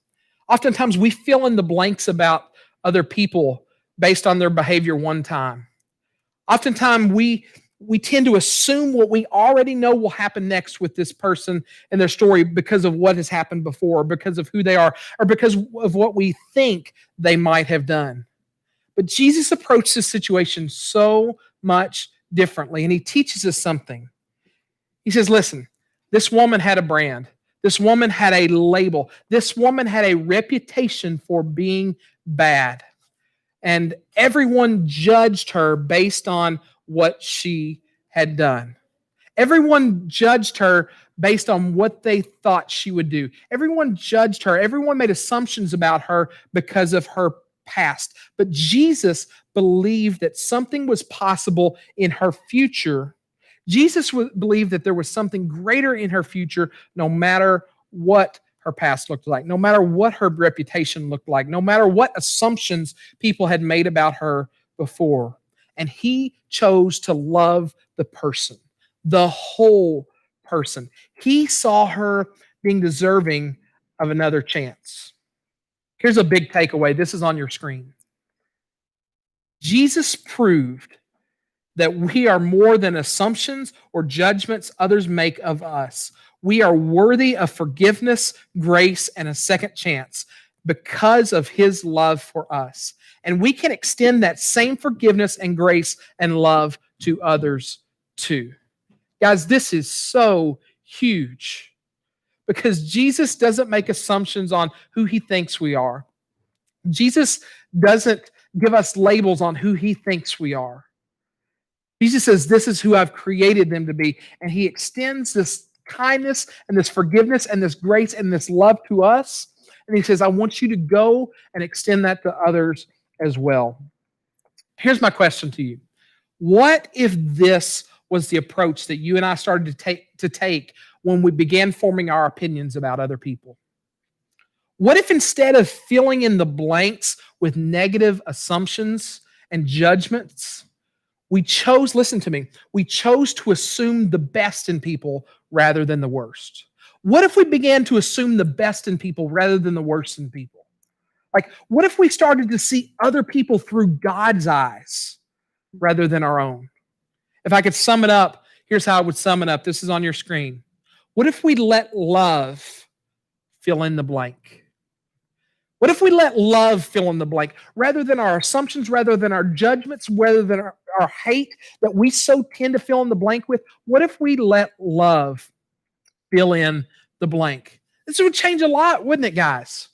Oftentimes we fill in the blanks about other people based on their behavior one time. Oftentimes we tend to assume what we already know will happen next with this person and their story because of what has happened before, because of who they are, or because of what we think they might have done. But Jesus approached this situation so much differently, and he teaches us something. He says, listen, this woman had a brand. This woman had a label. This woman had a reputation for being bad. And everyone judged her based on what she had done. Everyone judged her based on what they thought she would do. Everyone judged her. Everyone made assumptions about her because of her past. But Jesus believed that something was possible in her future. Jesus believed that there was something greater in her future, no matter what her past looked like, no matter what her reputation looked like, no matter what assumptions people had made about her before. And he chose to love the person, the whole person. He saw her being deserving of another chance. Here's a big takeaway. This is on your screen. Jesus proved that we are more than assumptions or judgments others make of us. We are worthy of forgiveness, grace, and a second chance because of his love for us. And we can extend that same forgiveness and grace and love to others 2. Guys, this is so huge because Jesus doesn't make assumptions on who he thinks we are. Jesus doesn't give us labels on who he thinks we are. Jesus says, this is who I've created them to be. And he extends this kindness and this forgiveness and this grace and this love to us. And he says, I want you to go and extend that to others as well. Here's my question to you. What if this was the approach that you and I started to take when we began forming our opinions about other people? What if instead of filling in the blanks with negative assumptions and judgments, we chose, listen to me, we chose to assume the best in people rather than the worst? What if we began to assume the best in people rather than the worst in people? Like, what if we started to see other people through God's eyes rather than our own? If I could sum it up, here's how I would sum it up. This is on your screen. What if we let love fill in the blank? What if we let love fill in the blank rather than our assumptions, rather than our judgments, rather than our hate that we so tend to fill in the blank with? What if we let love fill in the blank? This would change a lot, wouldn't it, guys?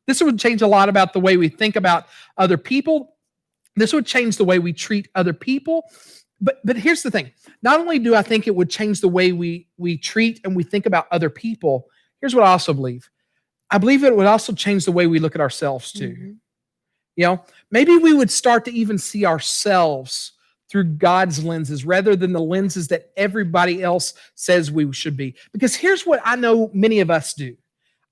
This would change a lot about the way we think about other people. This would change the way we treat other people. But here's the thing. Not only do I think it would change the way we treat and we think about other people, here's what I also believe. I believe it would also change the way we look at ourselves too. Mm-hmm. You know, maybe we would start to even see ourselves through God's lenses rather than the lenses that everybody else says we should be. Because here's what I know many of us do.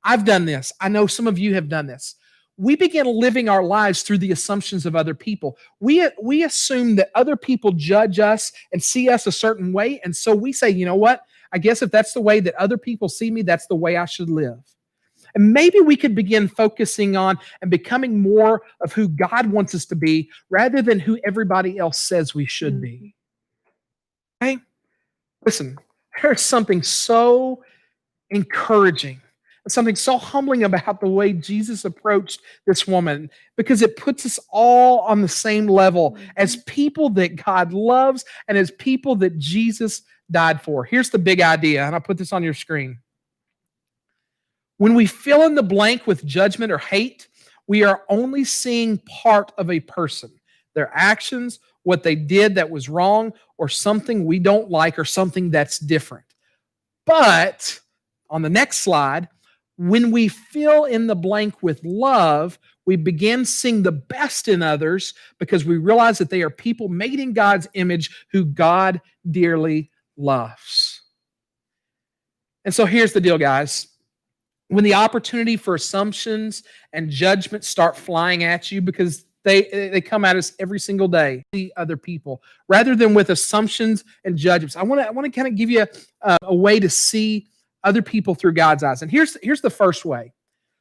I've done this. I know some of you have done this. We begin living our lives through the assumptions of other people. We assume that other people judge us and see us a certain way. And so we say, you know what? I guess if that's the way that other people see me, that's the way I should live. And maybe we could begin focusing on and becoming more of who God wants us to be rather than who everybody else says we should be. Okay? Listen, there's something so encouraging, something so humbling about the way Jesus approached this woman, because it puts us all on the same level as people that God loves and as people that Jesus died for. Here's the big idea, and I'll put this on your screen. When we fill in the blank with judgment or hate, we are only seeing part of a person, their actions, what they did that was wrong, or something we don't like, or something that's different. But on the next slide, when we fill in the blank with love, we begin seeing the best in others because we realize that they are people made in God's image who God dearly loves. And so here's the deal, guys. When the opportunity for assumptions and judgments start flying at you, because they come at us every single day, see other people, rather than with assumptions and judgments. I want to kind of give you a way to see other people through God's eyes. And here's the first way.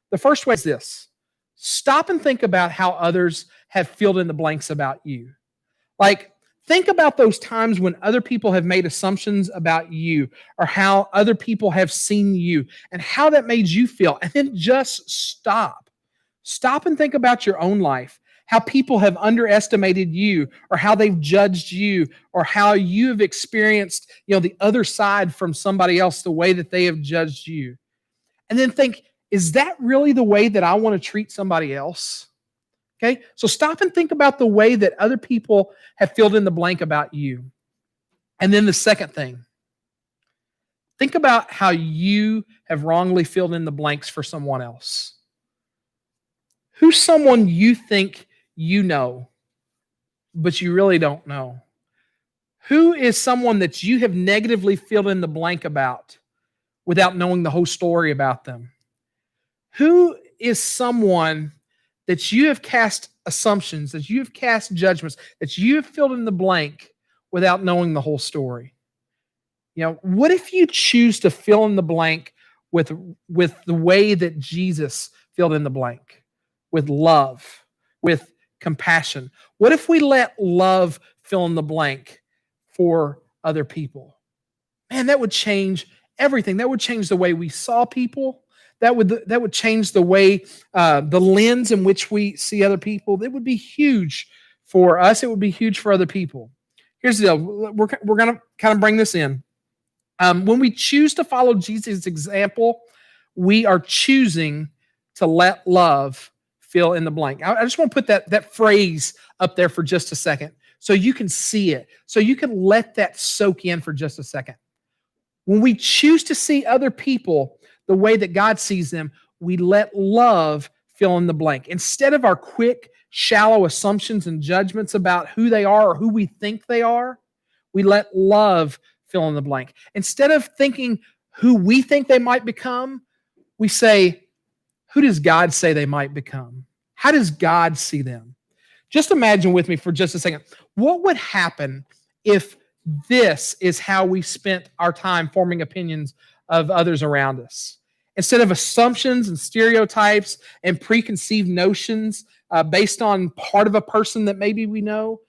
The first way is this. Stop and think about how others have filled in the blanks about you. Like, think about those times when other people have made assumptions about you or how other people have seen you and how that made you feel. And then just stop. Stop and think about your own life, how people have underestimated you or how they've judged you or how you've experienced, the other side from somebody else, the way that they have judged you. And then think, is that really the way that I want to treat somebody else? Okay, so stop and think about the way that other people have filled in the blank about you. And then the second thing, think about how you have wrongly filled in the blanks for someone else. Who's someone you think you know, but you really don't know? Who is someone that you have negatively filled in the blank about without knowing the whole story about them? Who is someone that you have cast assumptions, that you have cast judgments, that you have filled in the blank without knowing the whole story? What if you choose to fill in the blank with the way that Jesus filled in the blank? With love, with compassion. What if we let love fill in the blank for other people? Man, that would change everything. That would change the way we saw people. That would change the way, the lens in which we see other people. It would be huge for us. It would be huge for other people. here's the deal. We're going to kind of bring this in. When we choose to follow Jesus' example, we are choosing to let love fill in the blank. I just want to put that phrase up there for just a second so you can see it, so you can let that soak in for just a second. When we choose to see other people the way that God sees them, we let love fill in the blank. Instead of our quick, shallow assumptions and judgments about who they are or who we think they are, we let love fill in the blank. Instead of thinking who we think they might become, we say, who does God say they might become? How does God see them? Just imagine with me for just a second, what would happen if this is how we spent our time forming opinions of others around us? Instead of assumptions and stereotypes and preconceived notions based on part of a person that maybe we know,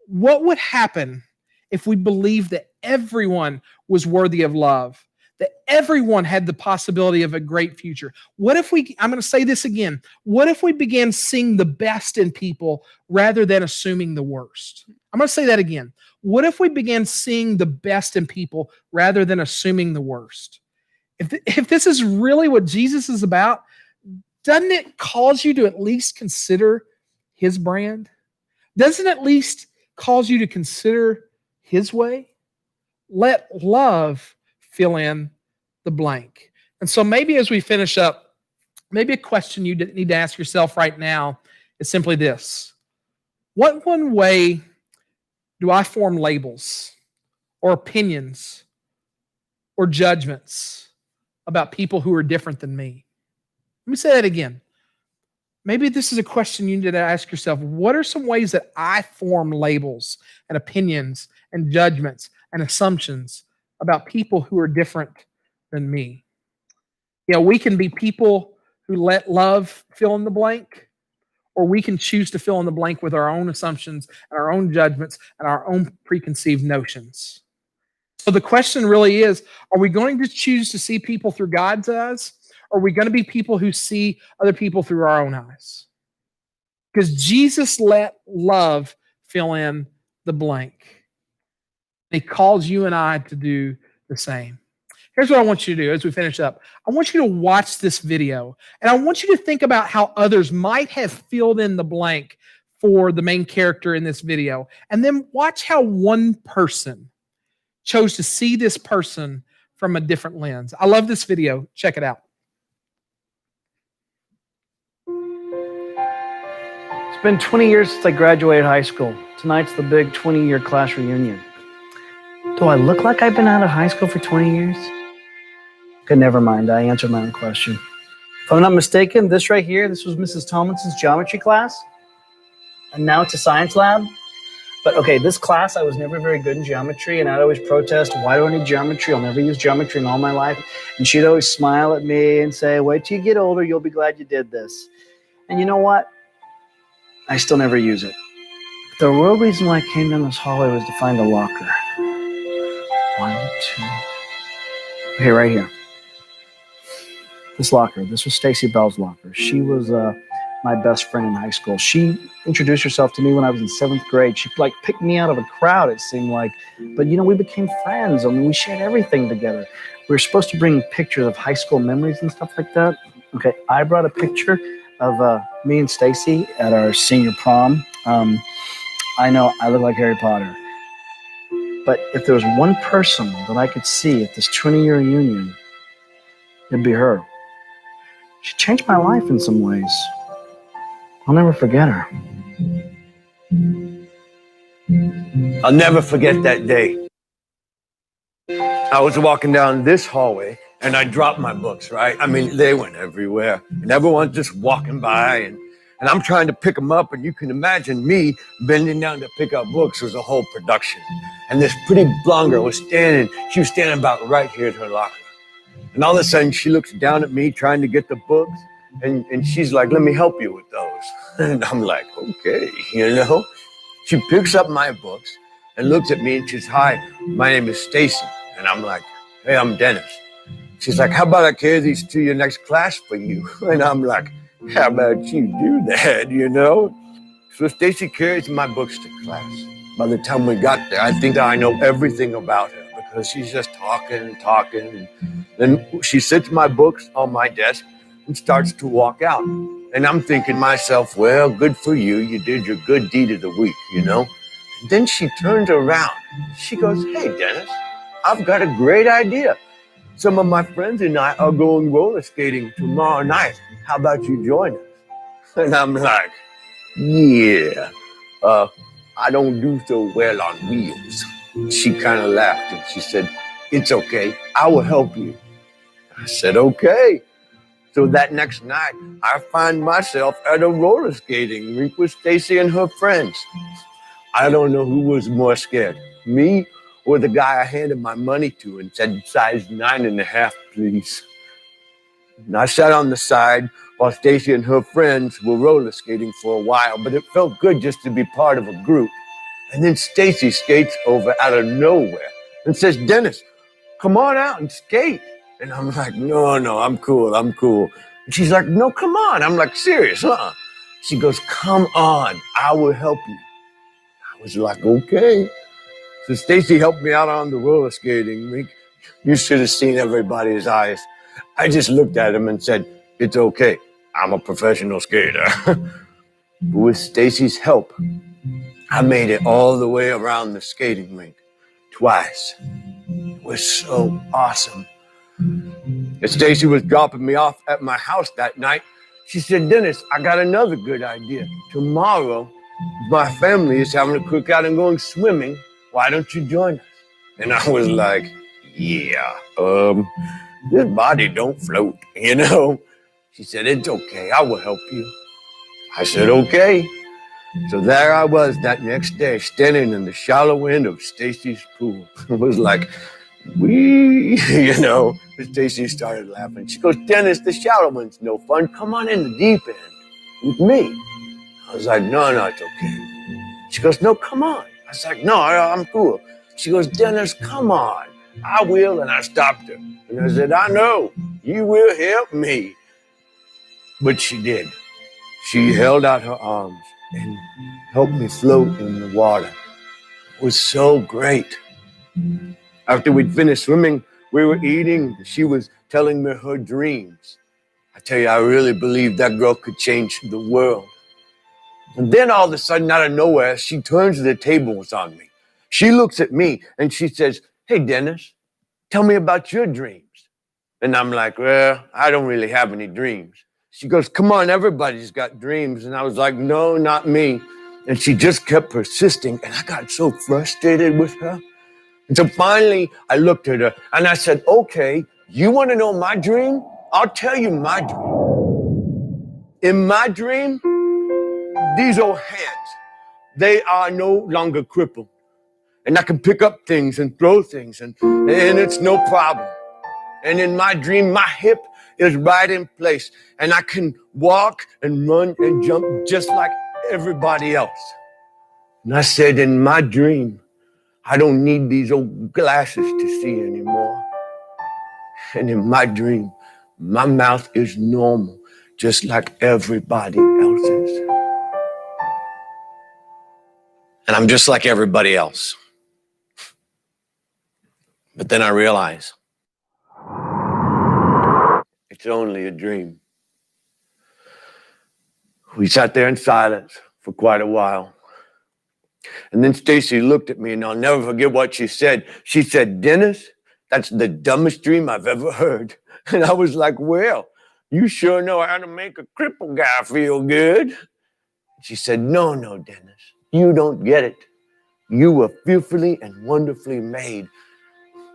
what would happen if we believed that everyone was worthy of love, that everyone had the possibility of a great future? What if I'm going to say this again, what if we began seeing the best in people rather than assuming the worst? I'm going to say that again. What if we began seeing the best in people rather than assuming the worst? If this is really what Jesus is about, doesn't it cause you to at least consider his brand? Doesn't it at least cause you to consider his way? Let love fill in the blank. And so maybe as we finish up, maybe a question you need to ask yourself right now is simply this. What one way do I form labels or opinions or judgments about people who are different than me? Let me say that again. Maybe this is a question you need to ask yourself. What are some ways that I form labels and opinions and judgments and assumptions about people who are different than me? You know, we can be people who let love fill in the blank, or we can choose to fill in the blank with our own assumptions and our own judgments and our own preconceived notions. So the question really is, are we going to choose to see people through God's eyes? Or are we going to be people who see other people through our own eyes? Because Jesus let love fill in the blank. He calls you and I to do the same. Here's what I want you to do as we finish up. I want you to watch this video, and I want you to think about how others might have filled in the blank for the main character in this video. And then watch how one person chose to see this person from a different lens. I love this video. Check it out. It's been 20 years since I graduated high school. Tonight's the big 20-year class reunion. Do I look like I've been out of high school for 20 years? Okay, never mind. I answered my own question. If I'm not mistaken, this right here, this was Mrs. Tomlinson's geometry class. And now it's a science lab. But okay, this class, I was never very good in geometry, and I'd always protest, why do I need geometry? I'll never use geometry in all my life. And she'd always smile at me and say, wait till you get older, you'll be glad you did this. And you know what? I still never use it. The real reason why I came down this hallway was to find a locker. 1, 2. Okay, right here. This locker. This was Stacy Bell's locker. She was my best friend in high school. She introduced herself to me when I was in 7th grade. She like picked me out of a crowd, it seemed like. But you know, we became friends. I mean, we shared everything together. We were supposed to bring pictures of high school memories and stuff like that. Okay, I brought a picture of me and Stacy at our senior prom. I know I look like Harry Potter. But if there was one person that I could see at this 20-year reunion, it'd be her. She changed my life in some ways. I'll never forget her. I'll never forget that day. I was walking down this hallway and I dropped my books, right? I mean, they went everywhere and everyone's just walking by and I'm trying to pick them up, and you can imagine me bending down to pick up books was a whole production. And this pretty blonde girl was standing about right here at her locker. And all of a sudden she looks down at me trying to get the books. And she's like, let me help you with those. And I'm like, okay, you know. She picks up my books and looks at me and she's, hi, my name is Stacy. And I'm like, hey, I'm Dennis. She's like, how about I carry these to your next class for you? And I'm like, how about you do that, you know? So Stacy carries my books to class. By the time we got there, I think that I know everything about her because she's just talking and talking. And then she sits my books on my desk and starts to walk out. And I'm thinking to myself, well, good for you. You did your good deed of the week, you know? And then she turns around. She goes, hey, Dennis, I've got a great idea. Some of my friends and I are going roller skating tomorrow night. How about you join us? And I'm like, yeah, I don't do so well on wheels. She kind of laughed and she said, it's okay. I will help you. I said, okay. So that next night, I find myself at a roller skating rink with Stacy and her friends. I don't know who was more scared, me or the guy I handed my money to and said, size 9.5, please. And I sat on the side while Stacy and her friends were roller skating for a while, but it felt good just to be part of a group. And then Stacy skates over out of nowhere and says, Dennis, come on out and skate. And I'm like, no, I'm cool. And she's like, no, come on. I'm like, serious, huh? She goes, come on, I will help you. I was like, okay. So Stacy helped me out on the roller skating rink. You should have seen everybody's eyes. I just looked at him and said, it's okay. I'm a professional skater. With Stacy's help, I made it all the way around the skating rink twice. It was so awesome. As Stacy was dropping me off at my house that night, she said, Dennis, I got another good idea. Tomorrow, my family is having a cookout and going swimming. Why don't you join us? And I was like, yeah, this body don't float, you know? She said, it's okay, I will help you. I said, okay. So there I was that next day, standing in the shallow end of Stacy's pool. It was like, you know, Stacy started laughing. She goes, Dennis, the shallow end's no fun. Come on in the deep end with me. I was like, no, it's okay. She goes, no, come on. I was like, no, I'm cool. She goes, Dennis, come on. I will. And I stopped her. And I said, I know, you will help me. But she did. She held out her arms and helped me float in the water. It was so great. After we'd finished swimming, we were eating. She was telling me her dreams. I tell you, I really believe that girl could change the world. And then all of a sudden, out of nowhere, she turns the tables on me. She looks at me and she says, hey, Dennis, tell me about your dreams. And I'm like, well, I don't really have any dreams. She goes, come on, everybody's got dreams. And I was like, no, not me. And she just kept persisting. And I got so frustrated with her. And so finally, I looked at her and I said, okay, you want to know my dream? I'll tell you my dream. In my dream, these old hands, they are no longer crippled. And I can pick up things and throw things and it's no problem. And in my dream, my hip is right in place and I can walk and run and jump just like everybody else. And I said, in my dream, I don't need these old glasses to see anymore. And in my dream, my mouth is normal, just like everybody else's. And I'm just like everybody else. But then I realize it's only a dream. We sat there in silence for quite a while. And then Stacy looked at me, and I'll never forget what she said. She said, Dennis, that's the dumbest dream I've ever heard. And I was like, well, you sure know how to make a crippled guy feel good. She said, no, Dennis, you don't get it. You were fearfully and wonderfully made.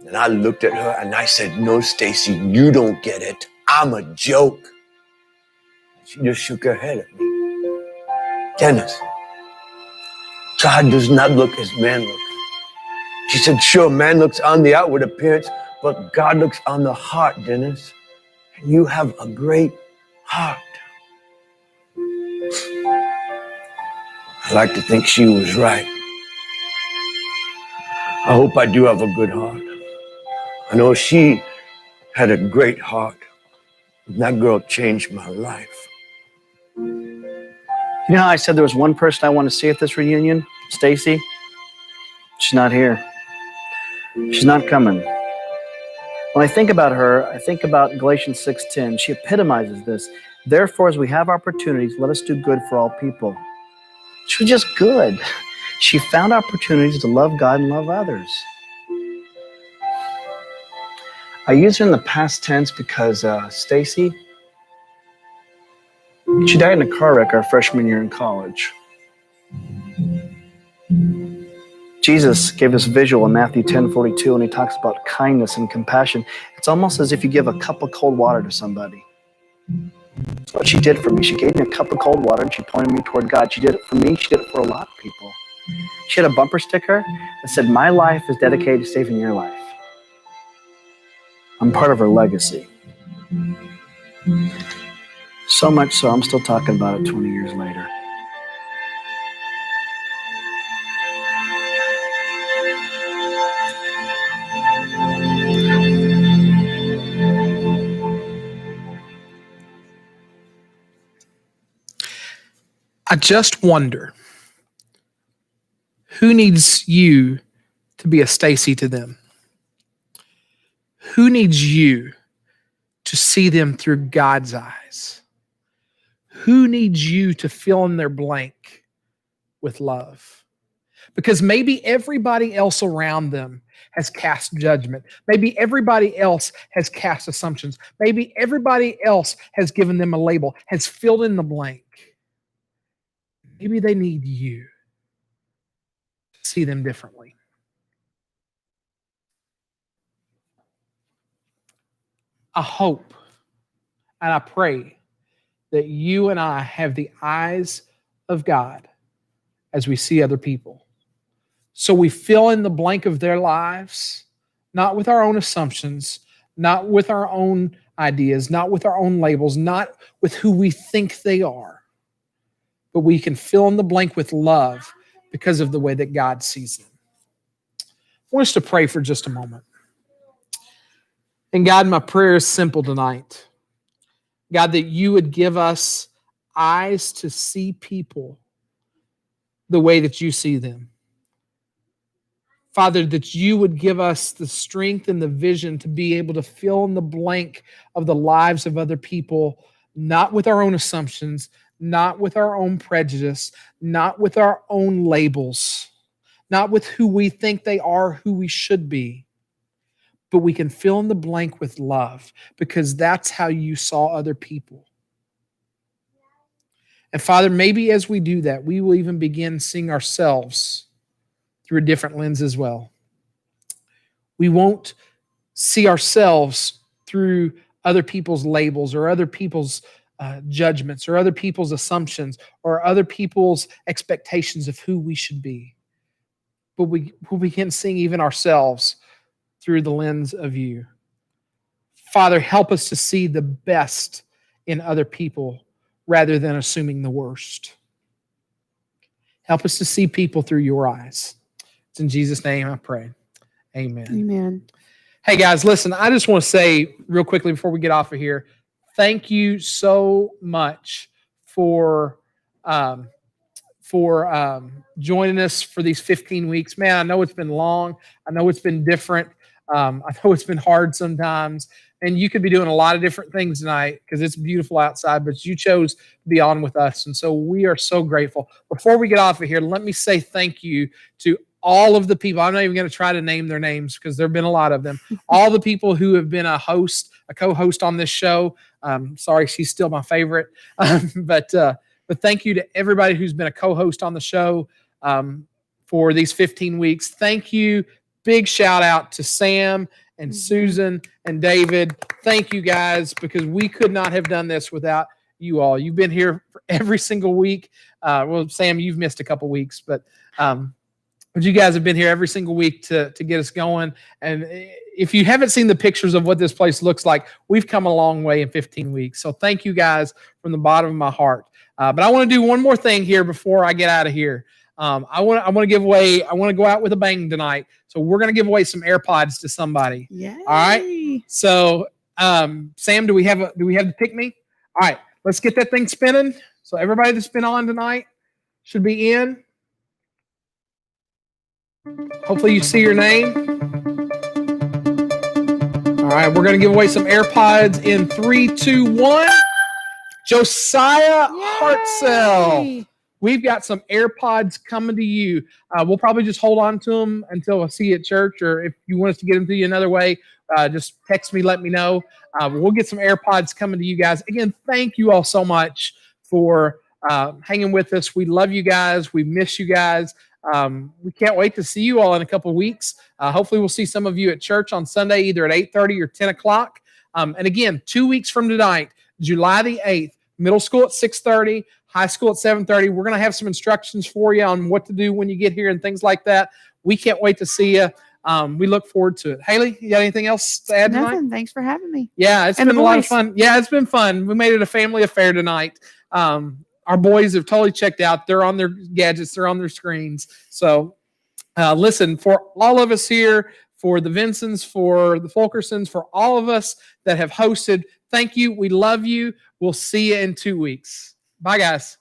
And I looked at her and I said, no, Stacy, you don't get it. I'm a joke. She just shook her head at me. Dennis, God does not look as man looks. She said, sure, man looks on the outward appearance, but God looks on the heart, Dennis. And you have a great heart. I like to think she was right. I hope I do have a good heart. I know she had a great heart. That girl changed my life. You know how I said there was one person I want to see at this reunion? Stacy. She's not here. She's not coming. When I think about her, I think about Galatians 6:10. She epitomizes this. Therefore, as we have opportunities, let us do good for all people. She was just good. She found opportunities to love God and love others. I use her in the past tense because Stacy, she died in a car wreck our freshman year in college. Jesus gave us visual in Matthew 10:42 when he talks about kindness and compassion. It's almost as if you give a cup of cold water to somebody. That's what she did for me. She gave me a cup of cold water and she pointed me toward God. She did it for me. She did it for a lot of people. She had a bumper sticker that said, "My life is dedicated to saving your life." I'm part of her legacy. So much so, I'm still talking about it 20 years later. I just wonder who needs you to be a Stacy to them? Who needs you to see them through God's eyes? Who needs you to fill in their blank with love? Because maybe everybody else around them has cast judgment. Maybe everybody else has cast assumptions. Maybe everybody else has given them a label, has filled in the blank. Maybe they need you to see them differently. I hope and I pray that you and I have the eyes of God as we see other people. So we fill in the blank of their lives, not with our own assumptions, not with our own ideas, not with our own labels, not with who we think they are, but we can fill in the blank with love because of the way that God sees them. I want us to pray for just a moment. And God, my prayer is simple tonight. God, that you would give us eyes to see people the way that you see them. Father, that you would give us the strength and the vision to be able to fill in the blank of the lives of other people, not with our own assumptions, not with our own prejudice, not with our own labels, not with who we think they are, who we should be, but we can fill in the blank with love because that's how you saw other people. And Father, maybe as we do that, we will even begin seeing ourselves through a different lens as well. We won't see ourselves through other people's labels or other people's judgments or other people's assumptions or other people's expectations of who we should be. But we begin seeing even ourselves through the lens of you. Father, help us to see the best in other people rather than assuming the worst. Help us to see people through your eyes. It's in Jesus' name I pray. Amen. Amen. Hey guys, listen, I just want to say real quickly before we get off of here, thank you so much for joining us for these 15 weeks. Man, I know it's been long. I know it's been different. I know it's been hard sometimes. And you could be doing a lot of different things tonight because it's beautiful outside, but you chose to be on with us. And so we are so grateful. Before we get off of here, let me say thank you to all of the people. I'm not even going to try to name their names because there have been a lot of them. All the people who have been a co-host on this show. Sorry, she's still my favorite. But thank you to everybody who's been a co-host on the show for these 15 weeks. Thank you. Big shout out to Sam and Susan and David. Thank you guys, because we could not have done this without you all. You've been here for every single week. Well, Sam, you've missed a couple weeks, but you guys have been here every single week to get us going. And if you haven't seen the pictures of what this place looks like, we've come a long way in 15 weeks. So thank you guys from the bottom of my heart. But I want to do one more thing here before I get out of here. I want to give away. I want to go out with a bang tonight. So we're going to give away some AirPods to somebody. Yay. All right. So Sam, do we have the pick me? All right. Let's get that thing spinning. So everybody that's been on tonight should be in. Hopefully you see your name. All right, we're going to give away some AirPods in 3, 2, 1. Josiah Hartzell. We've got some AirPods coming to you. We'll probably just hold on to them until I see you at church, or if you want us to get them to you another way, just text me, let me know. We'll get some AirPods coming to you guys. Again, thank you all so much for hanging with us. We love you guys. We miss you guys. We can't wait to see you all in a couple of weeks. Hopefully we'll see some of you at church on Sunday, either at 8:30 or 10 o'clock. And again, 2 weeks from tonight, July the 8th, middle school at 6:30, high school at 7:30. We're going to have some instructions for you on what to do when you get here and things like that. We can't wait to see you. We look forward to it. Haley, you got anything else to add tonight? Nothing. Thanks for having me. Yeah, it's And been the a lot of boys. fun. Yeah, it's been fun. We made it a family affair tonight. Our boys have totally checked out. They're on their gadgets. They're on their screens. So listen, for all of us here, for the Vincents, for the Fulkersons, for all of us that have hosted, thank you. We love you. We'll see you in 2 weeks. Bye, guys.